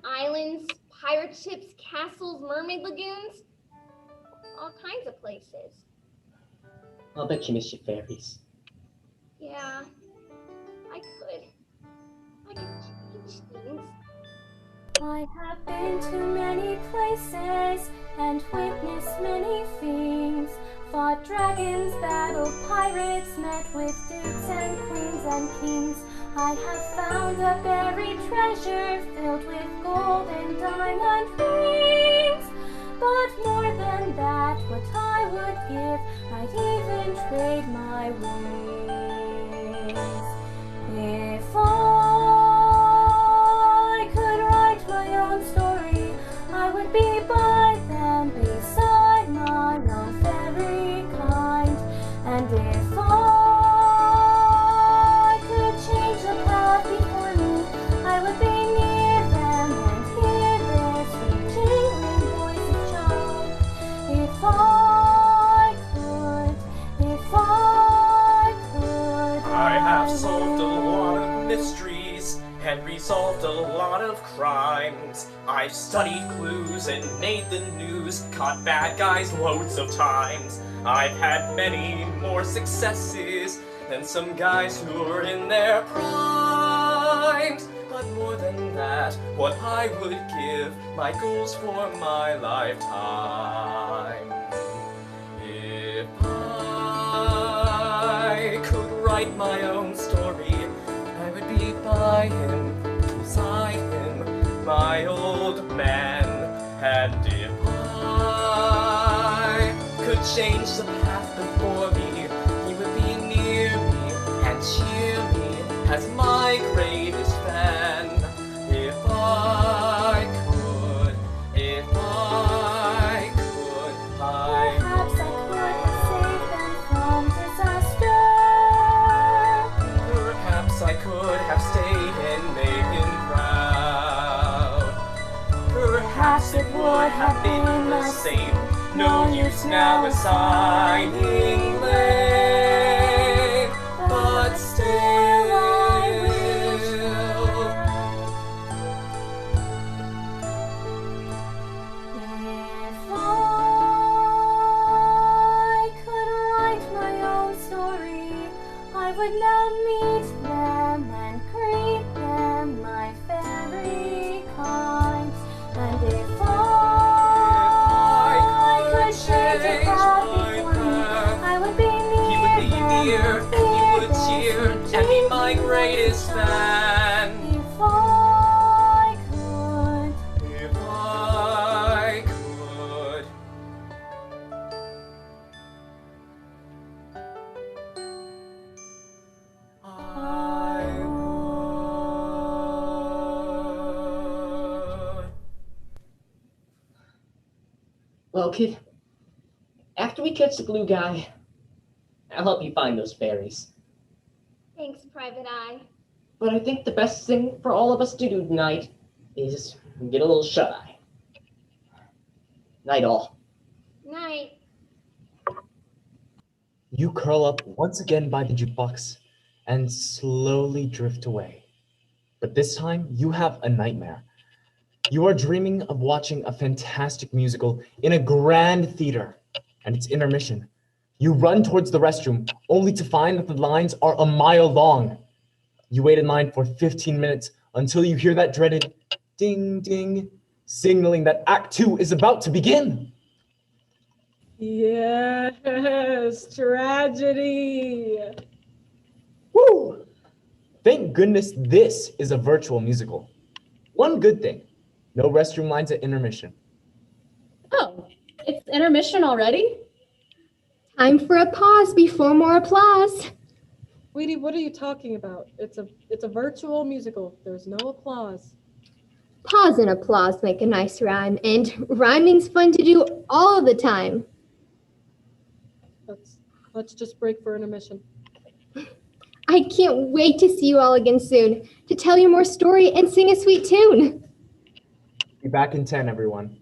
Islands, pirate ships, castles, mermaid lagoons. All kinds of places. I'll bet you miss your fairies. Yeah, I could change things. I have been to many places and witnessed many things. Fought dragons, battled pirates, met with dukes and queens and kings. I have found a buried treasure filled with gold and diamond rings. But more than that, what I would give, I'd even trade my wings. If I could write my own story, I would be by them, beside my own fairy kind. And if I could change the path before me, I would be near them and hear their sweet jingling voices chime. If I could, I have solved a lot of mysteries and resolved a lot of crimes. I've studied clues and made the news, caught bad guys loads of times. I've had many more successes than some guys who are in their primes. But more than that, what I would give, my goals for my lifetime. If I could write my own story, I would be by beside him, my old man. And if I could change the path before me, he would be near me and cheer me as my greatest fan. If I could, if I could, Perhaps I could have saved them from disaster. Perhaps I could have stayed and made him proud. Perhaps it would have been the same. No use now assigning blame, but still I will. If I could write my own story, I would now meet them and greet them, my fairy kind. And if I could change it back before me, I would be He would be near near, them, and he would cheer, and be my greatest fan. If I could. If I could. I would. Well, kid, after we catch the blue guy, I'll help you find those fairies. Thanks, Private Eye. But I think the best thing for all of us to do tonight is get a little shut-eye. Night all. Night. You curl up once again by the jukebox and slowly drift away. But this time you have a nightmare. You are dreaming of watching a fantastic musical in a grand theater, and it's intermission. You run towards the restroom only to find that the lines are a mile long. You wait in line for 15 minutes until you hear that dreaded ding ding, signaling that Act 2 is about to begin. Yes, tragedy. Woo! Thank goodness this is a virtual musical. One good thing, no restroom lines at intermission. Oh, it's intermission already? Time for a pause before more applause. Sweetie, what are you talking about? It's a virtual musical. There's no applause. Pause and applause make a nice rhyme, and rhyming's fun to do all the time. Let's just break for intermission. I can't wait to see you all again soon, to tell you more story and sing a sweet tune. Be back in 10, everyone.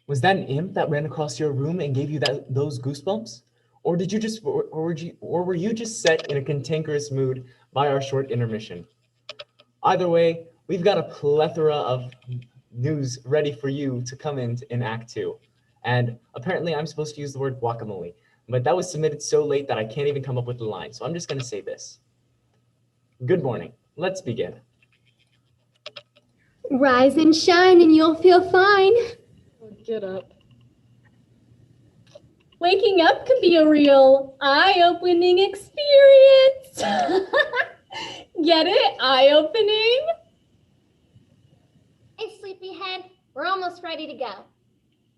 Was that an imp that ran across your room and gave you those goosebumps? Or were you just set in a cantankerous mood by our short intermission? Either way, we've got a plethora of news ready for you to come in Act 2. And apparently I'm supposed to use the word guacamole, but that was submitted so late that I can't even come up with the line. So I'm just gonna say this. Good morning, let's begin. Rise and shine and you'll feel fine. Get up. Waking up can be a real eye-opening experience. Get it? Eye-opening? Hey, sleepyhead, we're almost ready to go.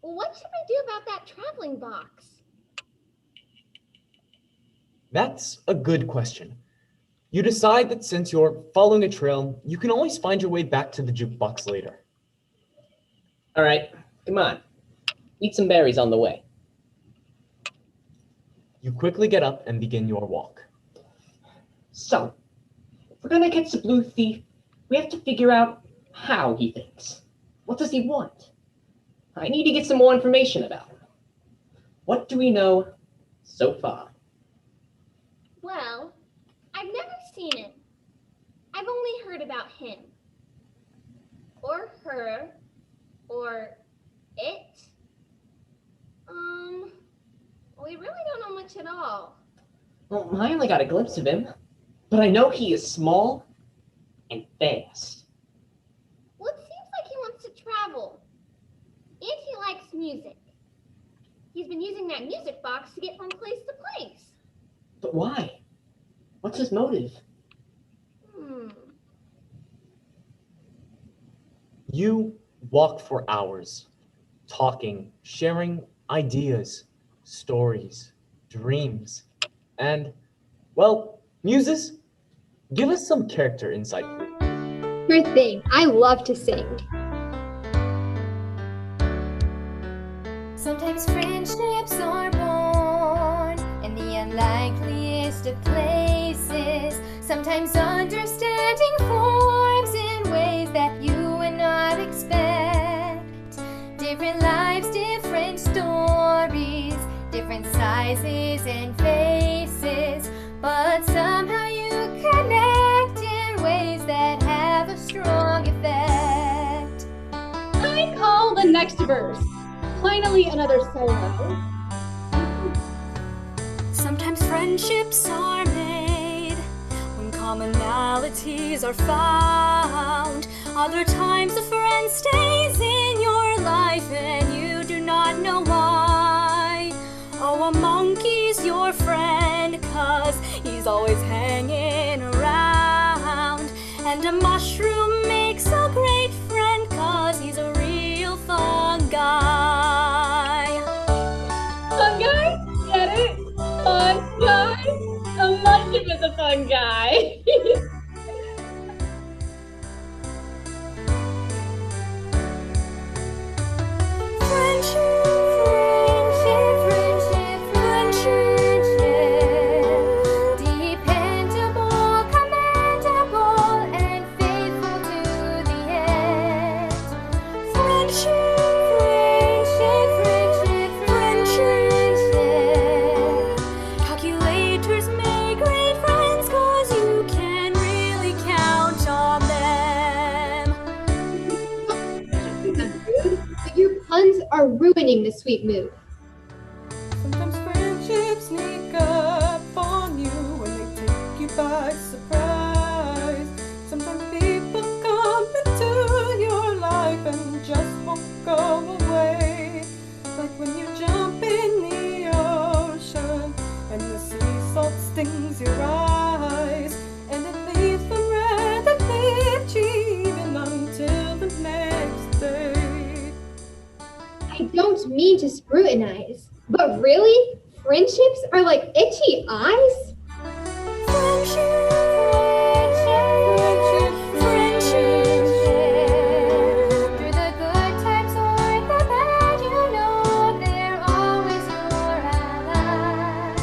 Well, what should we do about that traveling box? That's a good question. You decide that since you're following a trail, you can always find your way back to the jukebox later. All right, come on. Eat some berries on the way. You quickly get up and begin your walk. So, if we're gonna catch the blue thief, we have to figure out how he thinks. What does he want? I need to get some more information about him. What do we know so far? Well, I've never seen him. I've only heard about him. Or her. Or it. We really don't know much at all. Well, I only got a glimpse of him, but I know he is small and fast. Well, it seems like he wants to travel. And he likes music. He's been using that music box to get from place to place. But why? What's his motive? You walk for hours, talking, sharing ideas, stories, dreams, and, well, Muses, give us some character insight. Sure thing. I love to sing. Sometimes friendships are born in the unlikeliest of places. Sometimes understanding forms in ways that you would not expect. Different lives, different stories, different sizes and faces, but somehow you connect in ways that have a strong effect. I call the next verse finally another solo. Sometimes friendships are made when commonalities are found. Other times a friend stays in your life and you do not know why. Oh, a monkey's your friend 'cause he's always hanging around. And a mushroom makes a great friend 'cause he's a real fun guy. Fun guy? Get it? Fun guy? A mushroom is a fun guy. Calculators make great friends 'cause you can really count on them. But your puns are ruining the sweet mood. Sometimes friendships sneak up on you when they take you by surprise. Sometimes people come into your life and just won't go away. Like when you jump in the ocean and the sea salt stings your eyes, and it leaves them red and itchy even until the next day. I don't mean to scrutinize, but really? Friendships are like itchy eyes? Through the good times or the bad, you know they're always your ally.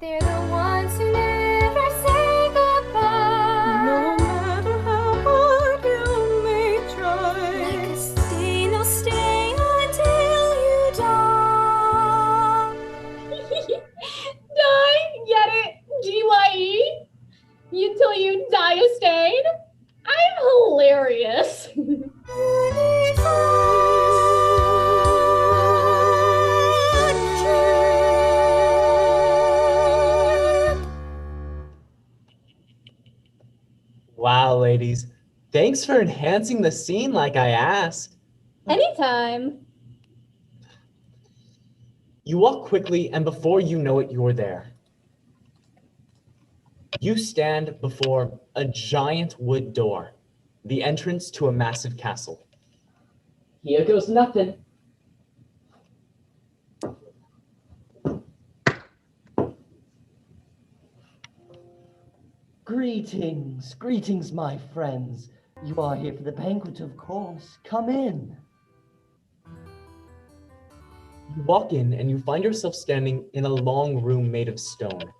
They're the ones who never say goodbye. Until you die, Estain. I'm hilarious. Wow, ladies. Thanks for enhancing the scene like I asked. Anytime. You walk quickly, and before you know it, you're there. You stand before a giant wood door, the entrance to a massive castle. Here goes nothing. Greetings, greetings, my friends. You are here for the banquet, of course. Come in. You walk in and you find yourself standing in a long room made of stone.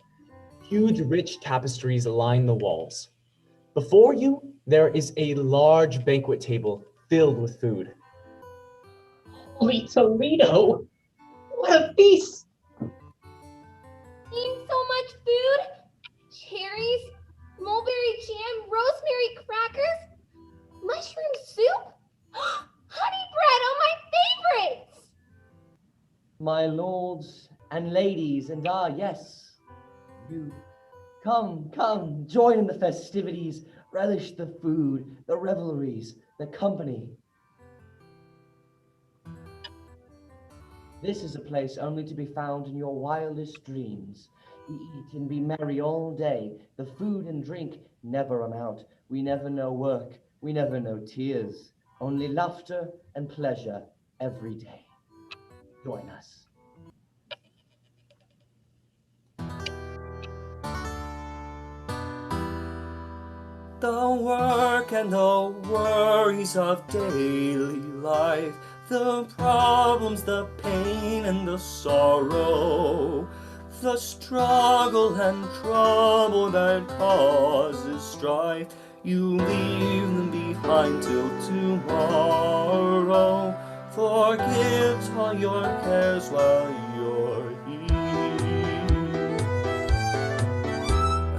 Huge, rich tapestries line the walls. Before you, there is a large banquet table filled with food. Holy Toledo! What a feast! Eating so much food? Cherries, mulberry jam, rosemary crackers, mushroom soup, honey bread, oh my favorites! My lords and ladies, and yes, you. Come, join in the festivities, relish the food, the revelries, the company. This is a place only to be found in your wildest dreams. We eat and be merry all day. The food and drink never amount. We never know work. We never know tears. Only laughter and pleasure every day. Join us. The work and the worries of daily life, the problems, the pain and the sorrow, the struggle and trouble that causes strife, you leave them behind till tomorrow. Forget all your cares while you're here.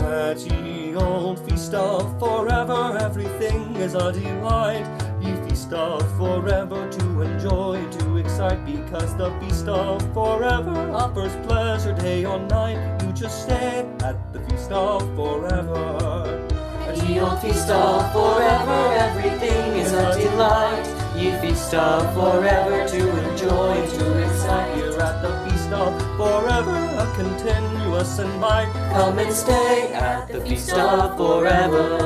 At ye old feast of forever, everything is a delight. Ye feast of forever to enjoy, to excite, because the feast of forever offers pleasure day or night. You just stay at the feast of forever. At ye old feast of forever, everything is a delight. Ye feast of forever to enjoy, to excite. You're at the feast of forever, a continuous invite. Come and stay at the feast of forever.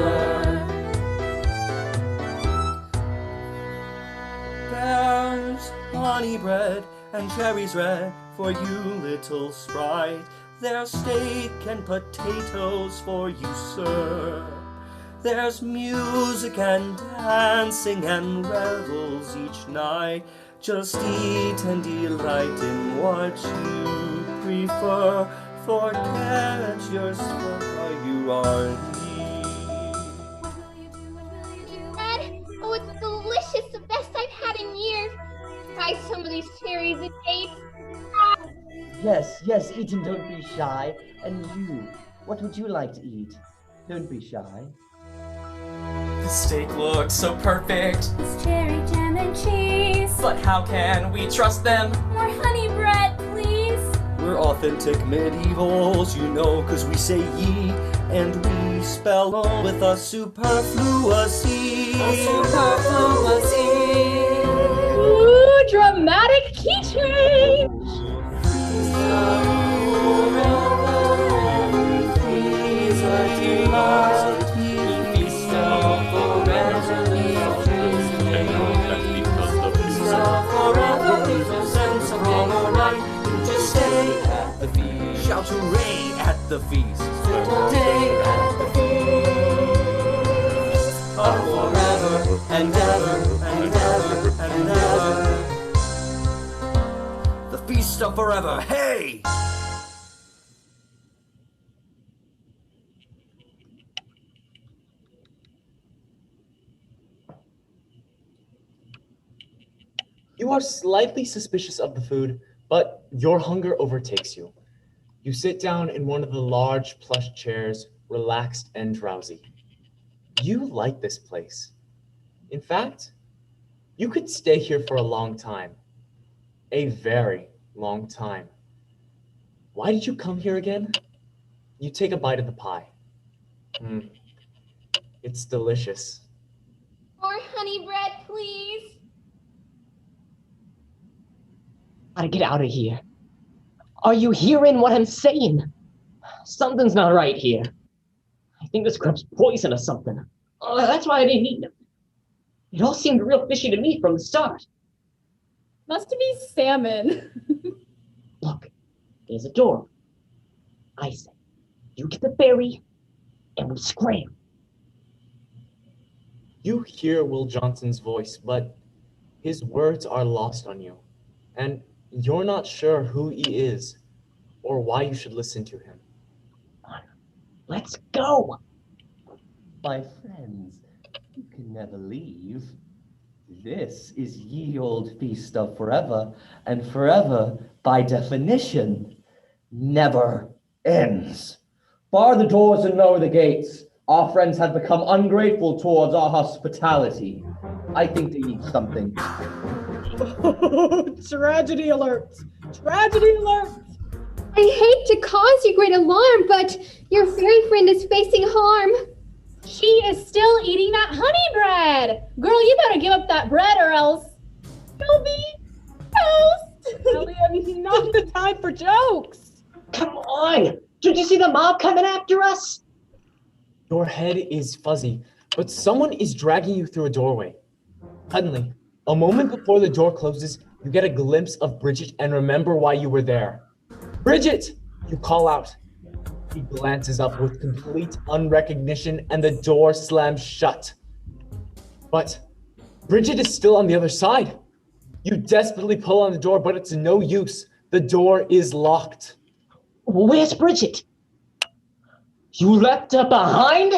There's honey bread and cherries red for you, little sprite. There's steak and potatoes for you, sir. There's music and dancing and revels each night. Just eat and delight in what you prefer. Forget your while you are here. Bread? Oh, it's delicious, the best I've had in years. Try some of these cherries and dates. Yes, eat and don't be shy. And you, what would you like to eat? Don't be shy. The steak looks so perfect. It's cherry jam and cheese. But how can we trust them? More honey bread, please. We're authentic medievals, you know, 'cause we say ye, and we spell all with a superfluous E. A superfluous E. Ooh, dramatic key change! Shout hooray at the feast. Day at the feast of forever and ever and ever and ever. The feast of forever. Hey! You are slightly suspicious of the food, but your hunger overtakes you. You sit down in one of the large plush chairs relaxed and drowsy. You like this place. In fact, you could stay here for a long time. A very long time. Why did you come here again? You take a bite of the pie. It's delicious. More honey bread, please. Gotta get out of here. Are you hearing what I'm saying? Something's not right here. I think this crab's poison or something. That's why I didn't eat him. It all seemed real fishy to me from the start. Must be salmon. Look, there's a door. I say, you get the berry, and we scram. You hear Will Johnson's voice, but his words are lost on you, and you're not sure who he is or why you should listen to him. Let's go! My friends, you can never leave. This is ye old feast of forever, and forever, by definition, never ends. Bar the doors and lower the gates. Our friends have become ungrateful towards our hospitality. I think they need something. Tragedy alert! Tragedy alert! I hate to cause you great alarm, but your fairy friend is facing harm. She is still eating that honey bread. Girl, you better give up that bread or else you'll be toast. Elliot, not the time for jokes. Come on! Did you see the mob coming after us? Your head is fuzzy, but someone is dragging you through a doorway. Suddenly, a moment before the door closes, you get a glimpse of Bridget and remember why you were there. Bridget! You call out. He glances up with complete unrecognition and the door slams shut. But Bridget is still on the other side. You desperately pull on the door, but it's no use. The door is locked. Where's Bridget? You left her behind?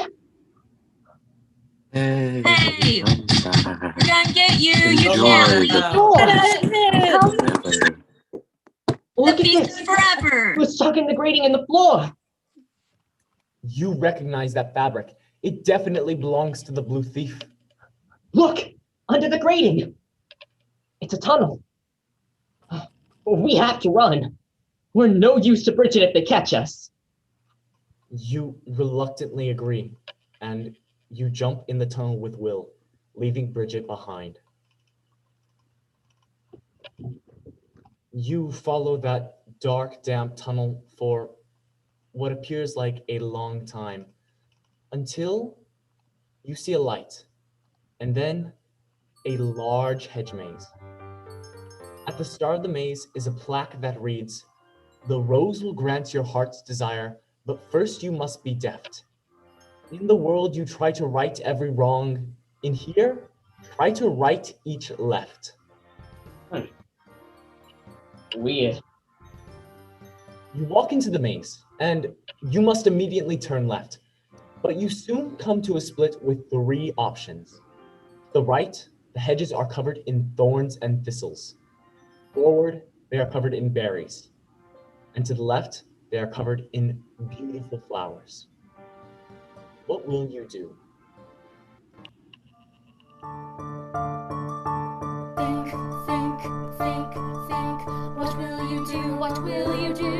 Hey! We're gonna get you! You Enjoy can't! Look The at feast this! forever! It was stuck in the grating in the floor. You recognize that fabric. It definitely belongs to the Blue Thief. Look! Under the grating! It's a tunnel. We have to run. We're no use to Bridget if they catch us. You reluctantly agree, and you jump in the tunnel with Will, leaving Bridget behind. You follow that dark, damp tunnel for what appears like a long time, until you see a light, and then a large hedge maze. At the start of the maze is a plaque that reads, "The rose will grant your heart's desire, but first you must be deft. In the world you try to right every wrong. In here, try to right each left." Weird. You walk into the maze, and you must immediately turn left. But you soon come to a split with 3 options. To the right, the hedges are covered in thorns and thistles. Forward, they are covered in berries. And to the left, they are covered in beautiful flowers. What will you do? Think, think, think, think. What will you do? What will you do?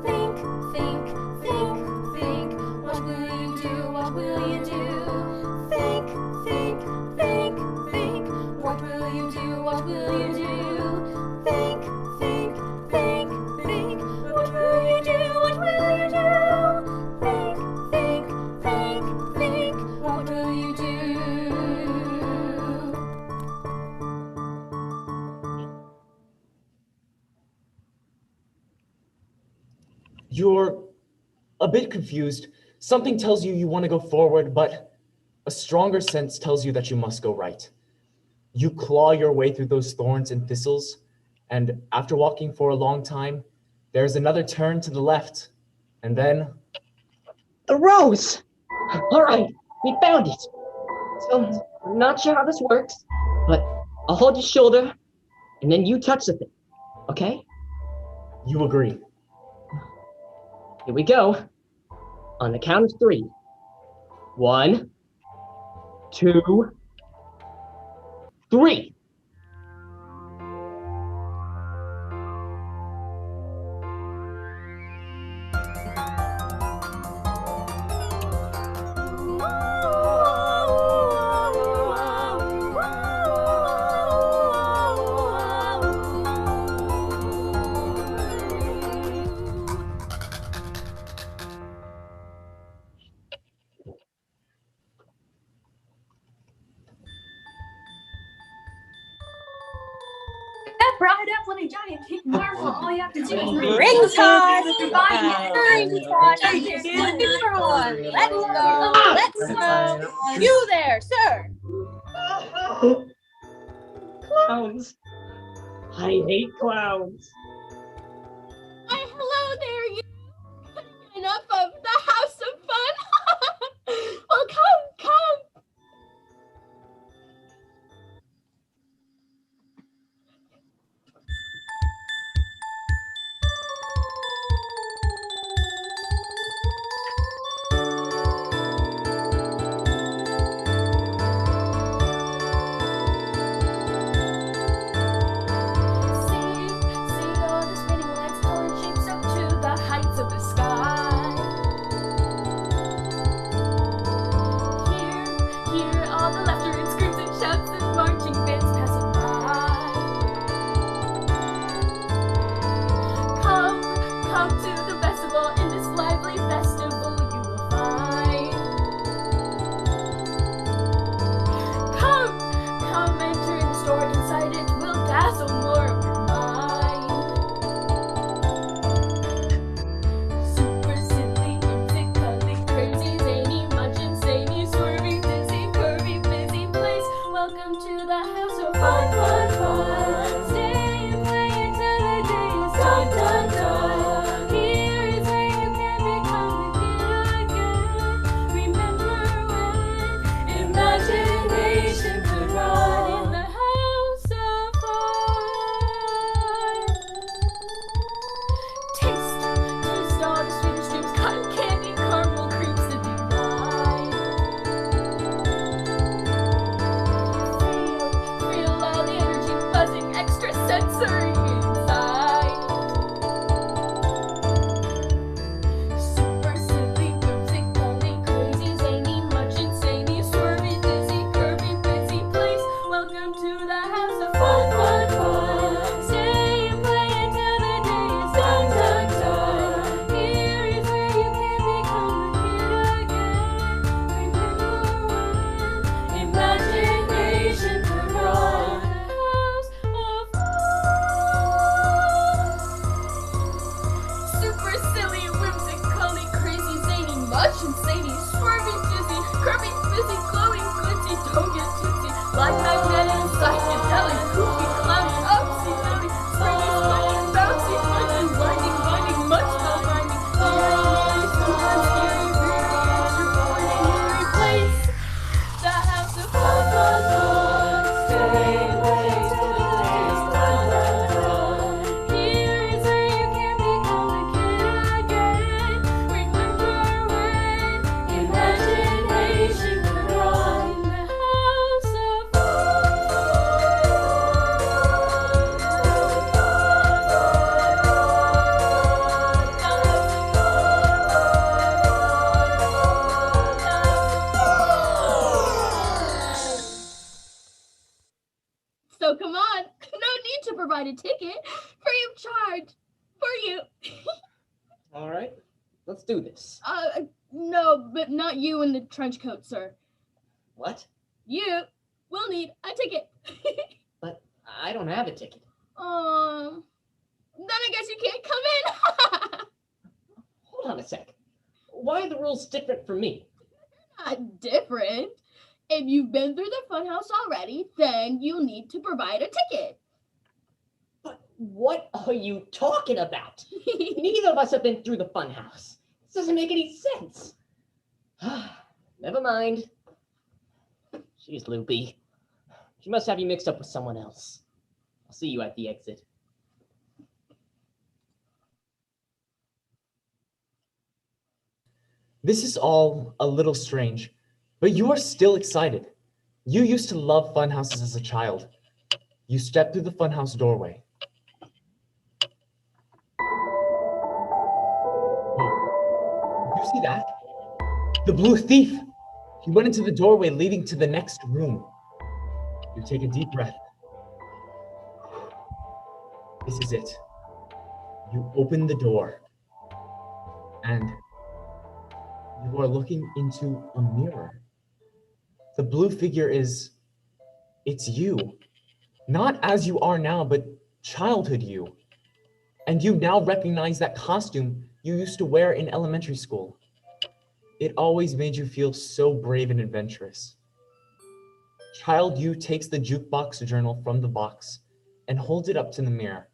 Think, think, think, think. What will you do? What will you do? Think, think, think, think. What will you do? What will you do? Think, think, think, think. What will you do? What will you do? Think, think, think, think. What will you do? You're a bit confused. Something tells you want to go forward, but a stronger sense tells you that you must go right. You claw your way through those thorns and thistles, and after walking for a long time, there's another turn to the left, and then... The rose! All right, we found it. So, I'm not sure how this works, but I'll hold your shoulder, and then you touch the thing, okay? You agree. Here we go. On the count of 3. 1, 2, 3. That bright apple giant kick marvel. All you have to do is Ring time! Let's go! You there, sir! Clowns. I hate clowns. Hello there, you. Enough of the House of Fun. Well, come. See all the spinning lights, colored shapes up to the heights of the sky. Hear all the laughter and screams and shouts and marching bands passing by. Come to the festival. In this lively festival you will find. Come enter in the store. Inside it will dazzle more of your mind. Super silly, whimsically crazy, zany, munchin', zany, swervy, dizzy, curvy, busy place. Welcome to the House of Fun. Stay and play until the day is done. Here is where you can become the kid again. Remember when imagination could run in the House of Fun. Taste all the sweetest dreams, cotton candy, caramel creams that delight. Feel all the energy buzzing, extra sensory inside. Super silly, whimsically crazy, zany, munchin', zany, swervy, dizzy, curvy, busy place. Welcome to the House of Fun. Stay and play until the day is done. Here is where you can become the kid again. Remember when imagination could run. House of Fun. Super silly, whimsically crazy, zany, munchin', zany, swervy, dizzy, curvy, busy, glowing, glitzy, don't get tipsy, like magnetic, psychedelic, goofy, clowny, upsy, silly, springy, spinning, bouncy, punching, blinding, binding, much spell binding, eerie, sometimes scary, weary, as you're born in eerie place. The House of Fun. Stay away till the day is done. Here is where you can become the kid again. Remember when imagination could run. The House of So come on. No need to provide a ticket. Free of charge. For you. All right, let's do this. No, but not you in the trench coat, sir. What? You will need a ticket. But I don't have a ticket. Then I guess you can't come in. Hold on a sec. Why are the rules different for me? Not different. If you've been through the funhouse already, then you'll need to provide a ticket. What are you talking about? Neither of us have been through the funhouse. This doesn't make any sense. Never mind. She's loopy. She must have you mixed up with someone else. I'll see you at the exit. This is all a little strange, but you are still excited. You used to love funhouses as a child. You step through the funhouse doorway. Whoa. You see that? The blue thief! He went into the doorway leading to the next room. You take a deep breath. This is it. You open the door, and you are looking into a mirror. The blue figure it's you. Not as you are now, but childhood you. And you now recognize that costume you used to wear in elementary school. It always made you feel so brave and adventurous. Child you takes the jukebox journal from the box and holds it up to the mirror,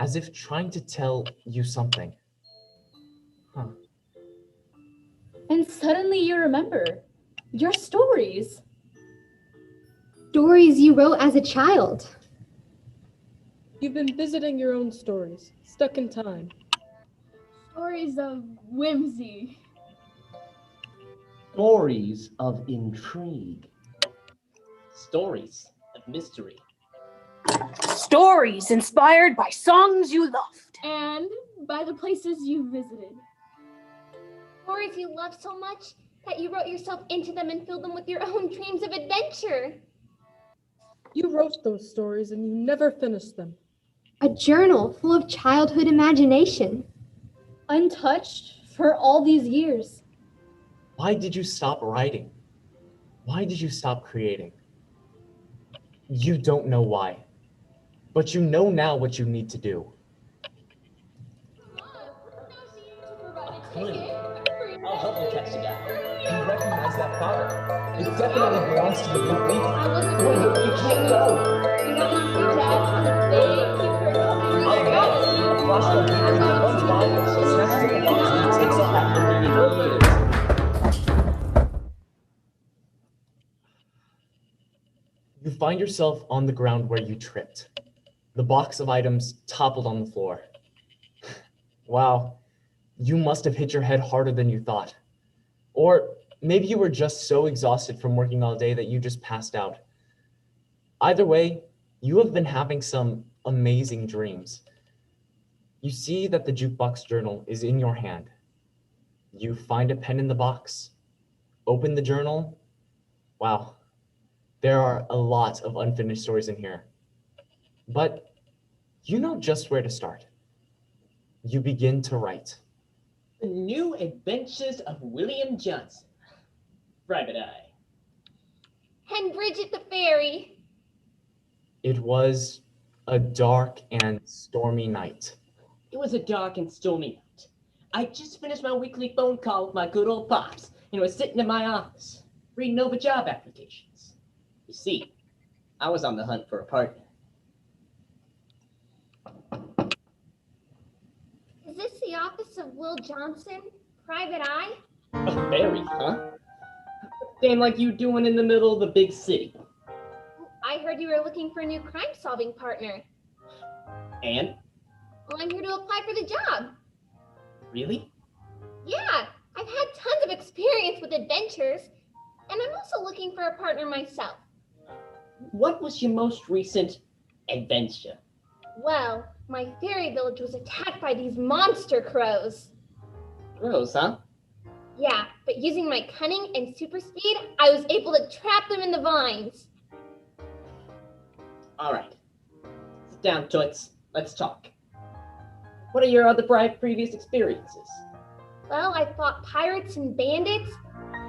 as if trying to tell you something. Huh. And suddenly you remember your stories. Stories you wrote as a child. You've been visiting your own stories, stuck in time. Stories of whimsy. Stories of intrigue. Stories of mystery. Stories inspired by songs you loved. And by the places you visited. Stories you love so much that you wrote yourself into them and filled them with your own dreams of adventure. You wrote those stories and you never finished them. A journal full of childhood imagination. Untouched for all these years. Why did you stop writing? Why did you stop creating? You don't know why, but you know now what you need to do. I'll help you catch the guy. You recognize that flower. It definitely belongs to the blue thief. No, you can't go. Oh no, a flashlight leader runs by, snatches at the box, and takes off after reading years. You find yourself on the ground where you tripped. The box of items toppled on the floor. Wow, you must have hit your head harder than you thought. Or maybe you were just so exhausted from working all day that you just passed out. Either way, you have been having some amazing dreams. You see that the jukebox journal is in your hand. You find a pen in the box, open the journal. Wow. There are a lot of unfinished stories in here, but you know just where to start. You begin to write. The New Adventures of William Johnson. Private Eye. And Bridget the Fairy. It was a dark and stormy night. It was a dark and stormy night. I just finished my weekly phone call with my good old pops and was sitting in my office, reading over job applications. You see, I was on the hunt for a partner. Is this the office of Will Johnson, Private Eye? A fairy, huh? Damn like you doing in the middle of the big city. I heard you were looking for a new crime-solving partner. And? Well, I'm here to apply for the job. Really? Yeah, I've had tons of experience with adventures, and I'm also looking for a partner myself. What was your most recent adventure? Well, my fairy village was attacked by these monster crows. Crows, huh? Yeah, but using my cunning and super speed, I was able to trap them in the vines. All right. Sit down, Toots. Let's talk. What are your other previous experiences? Well, I fought pirates and bandits.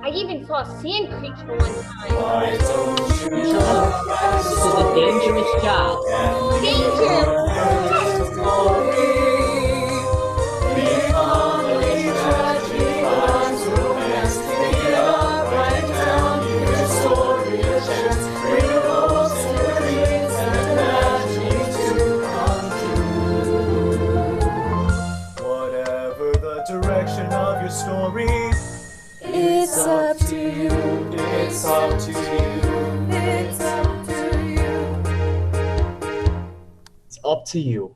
I even saw a sand creature one time. Why don't you this is a dangerous job. Whatever the direction of your story, It's up to you. it's up to you. It's up to you. It's up to you.